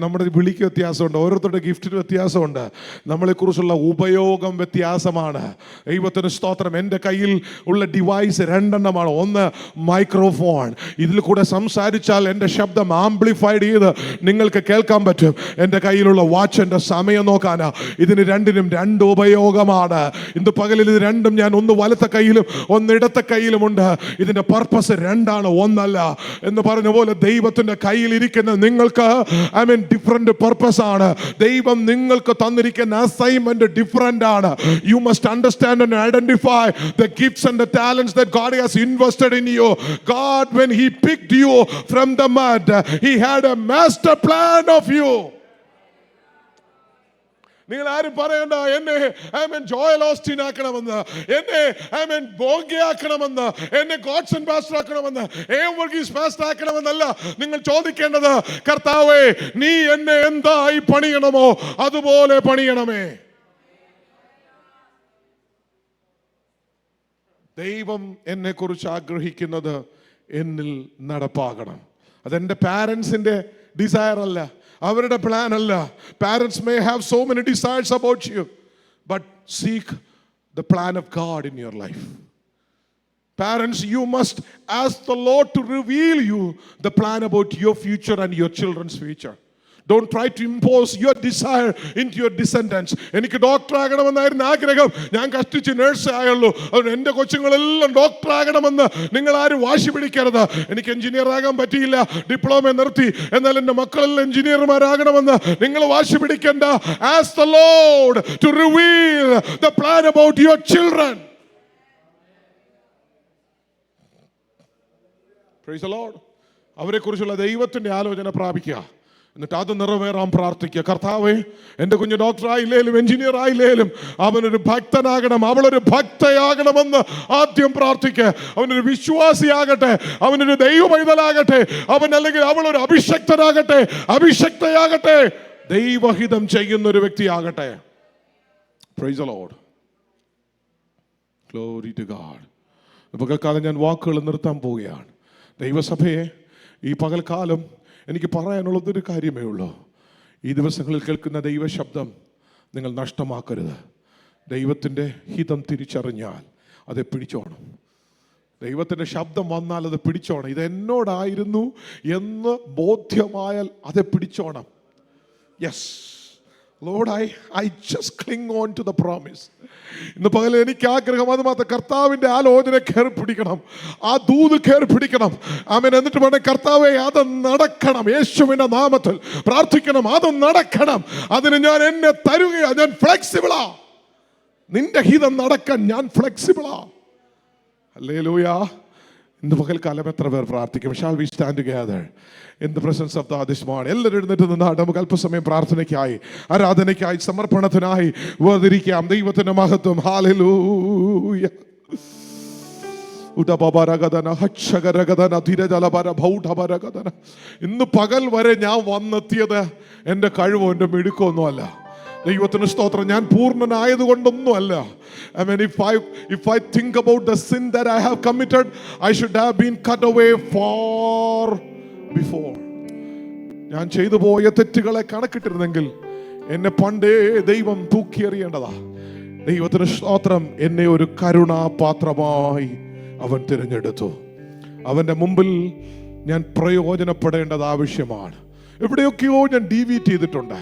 നമ്മുടെ വിളിക്ക് വ്യത്യാസമുണ്ട്. ഓരോരുത്തരുടെ ഗിഫ്റ്റിന് വ്യത്യാസമുണ്ട്. നമ്മളെക്കുറിച്ചുള്ള ഉപയോഗം വ്യത്യാസമാണ്. ദൈവത്തിന് സ്തോത്രം. എൻ്റെ കയ്യിൽ ഉള്ള ഡിവൈസ് 2 എണ്ണമാണ്. ഒന്ന് മൈക്രോഫോൺ. ഇതിൽ കൂടെ സംസാരിച്ചാൽ എൻ്റെ ശബ്ദം ആംപ്ലിഫൈഡ് ചെയ്ത് നിങ്ങൾക്ക് കേൾക്കാൻ പറ്റും. എൻ്റെ കയ്യിലുള്ള വാച്ച് എൻ്റെ സമയം നോക്കാനാ. ഇതിന് 2നും 2 ഉപയോഗമാണ്. ഇന്ന് പകലിൽ ഇത് 2ഉം ഞാൻ ഒന്ന് വലത്തെ കയ്യിലും ഒന്ന് ഇടത്തെ കയ്യിലും. ഇതിന്റെ പർപ്പസ് 2ആണ്, ഒന്നല്ല എന്ന് പറഞ്ഞ പോലെ ദൈവത്തിന്റെ കയ്യിൽ ഇരിക്കുന്ന നിങ്ങൾക്ക് ഡിഫറെന്റ് പർപ്പസ് ആണ്. ദൈവം നിങ്ങൾക്ക് തന്നിരിക്കുന്ന അസൈൻമെന്റ് ഡിഫറെന്റ് ആണ്. You must understand and identify the gifts and the talents that God has invested in you. God, when he picked you from the mud, he had a master plan of you. നിങ്ങൾ ആരും പറയണ്ട എന്നെ ജോയൽ ഓസ്റ്റിൻ ആക്കണമെന്ന്, എന്നെ ബോഗയാക്കണമെന്ന്, എന്നെ ഗോഡ്സൺ പാസ്റ്റർ ആക്കണമെന്ന്, വർഗീസ് പാസ്റ്റർ ആക്കണമെന്നല്ല നിങ്ങൾ ചോദിക്കേണ്ടത്. കർത്താവേ, നീ എന്നെ എന്തായി പണിയണമോ അതുപോലെ പണിയണമേ. ദൈവം എന്നെ കുറിച്ച് ആഗ്രഹിക്കുന്നത് എന്നിൽ നടപ്പാകണം. അതെന്റെ പാരൻസിന്റെ ഡിസയർ അല്ല, അവരുടെ പ്ലാൻ അല്ല. Parents may have so many desires about you, but seek the plan of God in your life. Parents, you must ask the Lord to reveal you the plan about your future and your children's future. Don't try to impose your desire into your descendants. എനിക്ക് ഡോക്ടർ ആകണമെന്നായിരുന്നു ആഗ്രഹം, ഞാൻ കഷ്ടിച്ച് നേഴ്സ് ആയുള്ളൂ, അതുകൊണ്ട് എൻ്റെ കൊച്ചുങ്ങളെല്ലാം ഡോക്ടർ ആകണമെന്ന് നിങ്ങൾ ആരും വാശി പിടിക്കരുത്. എനിക്ക് എഞ്ചിനീയർ ആകാൻ പറ്റിയില്ല, ഡിപ്ലോമ നിർത്തി, എന്നാൽ എൻ്റെ മക്കളെല്ലാം എഞ്ചിനീയർമാരാകണമെന്ന് നിങ്ങൾ വാശി പിടിക്കണ്ട. Ask the Lord to reveal the plan about your children. Praise the Lord. അവരെ കുറിച്ചുള്ള ദൈവത്തിന്റെ ആലോചന പ്രാപിക്കുക, എന്നിട്ട് അത് നിറവേറാൻ പ്രാർത്ഥിക്കുക. കർത്താവേ, എൻ്റെ കുഞ്ഞ് ഡോക്ടർ ആയില്ലേലും എഞ്ചിനീയർ ആയില്ലേലും അവനൊരു ഭക്തനാകണം, അവളൊരു ഭക്തയാകണമെന്ന് ആദ്യം പ്രാർത്ഥിക്കുക. അവനൊരു വിശ്വാസിയാകട്ടെ, അവനൊരു ദൈവ പൈതലാകട്ടെ, അവൻ അല്ലെങ്കിൽ അവളൊരു അഭിഷക്തയാകട്ടെ, ദൈവഹിതം ചെയ്യുന്ന ഒരു വ്യക്തിയാകട്ടെ. Praise the Lord. Glory to God. പകൽക്കാലം ഞാൻ വാക്കുകൾ നിർത്താൻ പോവുകയാണ്. ദൈവസഭയെ, ഈ പകൽക്കാലം എനിക്ക് പറയാനുള്ളതൊരു കാര്യമേ ഉള്ളൂ. ഈ ദിവസങ്ങളിൽ കേൾക്കുന്ന ദൈവശബ്ദം നിങ്ങൾ നഷ്ടമാക്കരുത്. ദൈവത്തിൻ്റെ ഹിതം തിരിച്ചറിഞ്ഞാൽ അത് പിടിച്ചോണം. ദൈവത്തിൻ്റെ ശബ്ദം വന്നാൽ അത് പിടിച്ചോണം. ഇത് എന്നോടായിരുന്നു എന്ന് ബോധ്യമായാൽ അത് പിടിച്ചോണം. Yes Lord, I just cling on to the promise. ഇന്ന് പകൽ എനിക്ക് ആഗ്രഹം അത് മാത്രം, കർത്താവിൻ്റെ ആലോചന കയറി പിടിക്കണം, ആ ദൂത് കയറി പിടിക്കണം. ആമേൻ. എന്നിട്ട് വേണം കർത്താവേ അത് നടക്കണം, യേശുവിൻ്റെ നാമത്തിൽ പ്രാർത്ഥിക്കണം, അത് നടക്കണം. അതിന് ഞാൻ എന്നെ തരുകയാ, ഞാൻ ഫ്ലെക്സിബിളാ. നിന്റെ ഹിതം നടക്കാൻ ഞാൻ ഫ്ലെക്സിബിളാ. ഹല്ലേലൂയ. ഇന്ന് പകൽക്കാലം എത്ര പേർ പ്രാർത്ഥിക്കും? Shall we stand together in the presence of God this morning? എല്ലാവരും എഴുന്നേറ്റ് നിന്നാണ് നമുക്ക് അല്പസമയം പ്രാർത്ഥനയ്ക്കായി, ആരാധനയ്ക്കായി, സമർപ്പണത്തിനായി വേർതിരിക്കാം. ദൈവത്തിന്റെ മഹത്വം. ഹല്ലേലൂയ. ഇന്ന് പകൽ വരെ ഞാൻ വന്നെത്തിയത് എൻ്റെ കഴിവോ എൻ്റെ മിടുക്കൊന്നുമല്ല. ദൈവത്തിന് സ്തോത്രം. ഞാൻ പൂർണ്ണനായതുകൊണ്ടൊന്നുമല്ല. I mean, if I think about the sin that I have committed, I should have been cut away far before. ഞാൻ ചെയ്തു പോയ തെറ്റുകളെ കണക്കിട്ടിരുന്നെങ്കിൽ എന്നെ പണ്ടേ ദൈവം തൂക്കിയെറിയേണ്ടതാ. ദൈവത്തിന് സ്തോത്രം. എന്നെ ഒരു കരുണാപാത്രമായി അവൻ തിരഞ്ഞെടുത്തു. അവൻ്റെ മുമ്പിൽ ഞാൻ പ്രയോജനപ്പെടേണ്ടത് ആവശ്യമാണ്. എവിടെയൊക്കെയോ ഞാൻ ഡീവിയേറ്റ് ചെയ്തിട്ടുണ്ട്.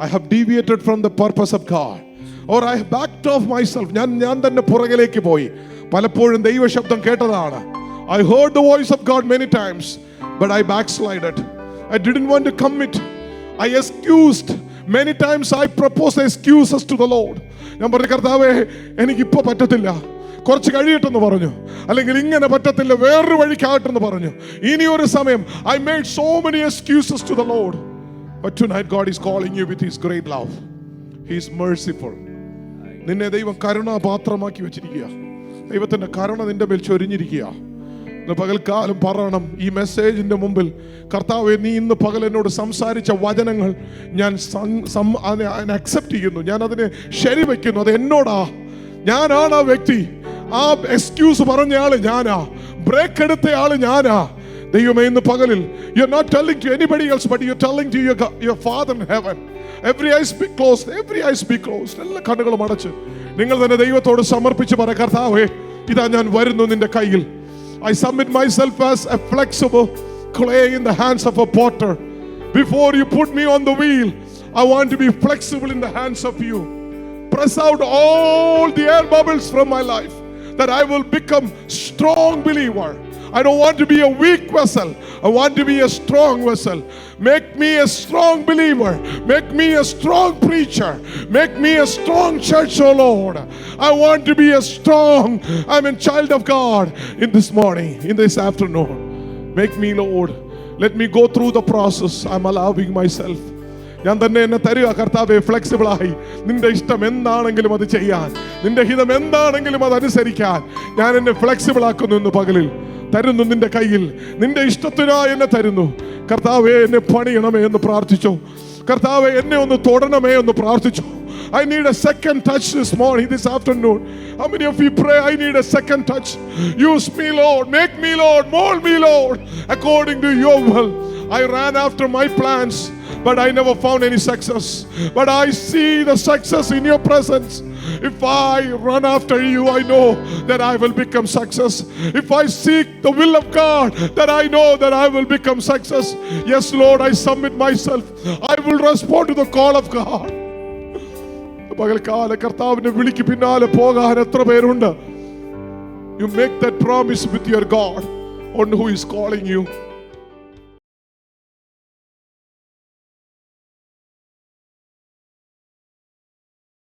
I have deviated from the purpose of God, or I have backed off myself. ഞാൻ തന്നെ പുറകിലേക്ക് പോയി. പലപ്പോഴും ദൈവശബ്ദം കേട്ടതാണ്. I heard the voice of God many times, but I backslided. I didn't want to commit. I excused. Many times I proposed excuses to the Lord. ഞാൻ പറഞ്ഞു, കർത്താവേ എനിക്കിപ്പോൾ പറ്റത്തില്ല, കുറച്ച് കഴിയട്ടെന്ന് പറഞ്ഞു. അല്ലെങ്കിൽ ഇങ്ങനെ പറ്റത്തില്ല, വേറൊരു വഴിക്കാട്ടെന്ന് പറഞ്ഞു. ഇനിയൊരു സമയം. I made so many excuses to the Lord. But tonight God is calling you with His great love. He is merciful. നിന്നെ ദൈവം കരുണാപാത്രമാക്കി വെച്ചിരിക്കുക. ദൈവത്തിന്റെ കരുണ നിന്റെ മേൽ ചൊരിഞ്ഞിരിക്കുക. ഇന്ന് പകൽക്കാലം പറയണം ഈ മെസ്സേജിന്റെ മുമ്പിൽ, കർത്താവേ നീ ഇന്ന് പകൽ എന്നോട് സംസാരിച്ച വചനങ്ങൾ ഞാൻ അക്സെപ്റ്റ് ചെയ്യുന്നു, ഞാൻ അതിനെ ശരിവെക്കുന്നു. അത് എന്നോടാ, ഞാനാണ് ആ വ്യക്തി. ആ എക്സ്ക്യൂസ് പറഞ്ഞ ആള് ഞാനാ, ബ്രേക്ക് എടുത്ത ആള് ഞാനാ. ദൈവമേ ഇന്ന് പകലിൽ you're not telling to anybody else, but you're telling to your Father in heaven. Every eyes be closed, every eyes be closed. എല്ലാ കണ്ണുകളും അടച്ച് നിങ്ങൾ തന്നെ ദൈവത്തോട് സമർപ്പിച്ച് പറ, കർത്താവേ ഇതാ ഞാൻ വരുന്നു നിന്റെ കയ്യിൽ. I submit myself as a flexible clay in the hands of a potter. Before you put me on the wheel, I want to be flexible in the hands of you. Press out all the air bubbles from my life, that I will become strong believer. I don't want to be a weak vessel. I want to be a strong vessel. Make me a strong believer. Make me a strong preacher. Make me a strong church, oh Lord. I want to be a strong, I'm a child of God in this morning, in this afternoon. Make me, Lord. Let me go through the process. I'm allowing myself. ഞാൻ തന്നെ എന്നെ തരിക കർത്താവേ, ഫ്ലെക്സിബിൾ ആയി നിന്റെ ഇഷ്ടം എന്താണെങ്കിലും അത് ചെയ്യാൻ, നിന്റെ ഹിതം എന്താണെങ്കിലും അത് അനുസരിക്കാൻ ഞാൻ എന്നെ ഫ്ലെക്സിബിൾ ആക്കുന്നു. ഇന്ന് പകലിൽ തരുന്നു നിന്റെ കയ്യിൽ, നിന്റെ ഇഷ്ടത്തിനായി എന്നെ തരുന്നു. കർത്താവേ എന്നെ പണിയണമേ എന്ന് പ്രാർത്ഥിച്ചു. കർത്താവേ എന്നെ ഒന്ന് തൊടണമേ എന്ന് പ്രാർത്ഥിച്ചു. I need a second touch this morning, this afternoon. How many of you pray, I need a second touch? Use me, Lord. Make me, Lord. Mold me, Lord, according to your will. I ran after my plans, but I never found any success. But I see the success in your presence. If I run after you, I know that I will become success. If I seek the will of God, that I know that I will become success. Yes, Lord, I submit myself. I will respond to the call of God. പകൽക്കാല കർത്താവിന്റെ വിളിക്ക് പിന്നാലെ പോകാൻ എത്ര പേരുണ്ട്? You make that promise with your God on who is calling you.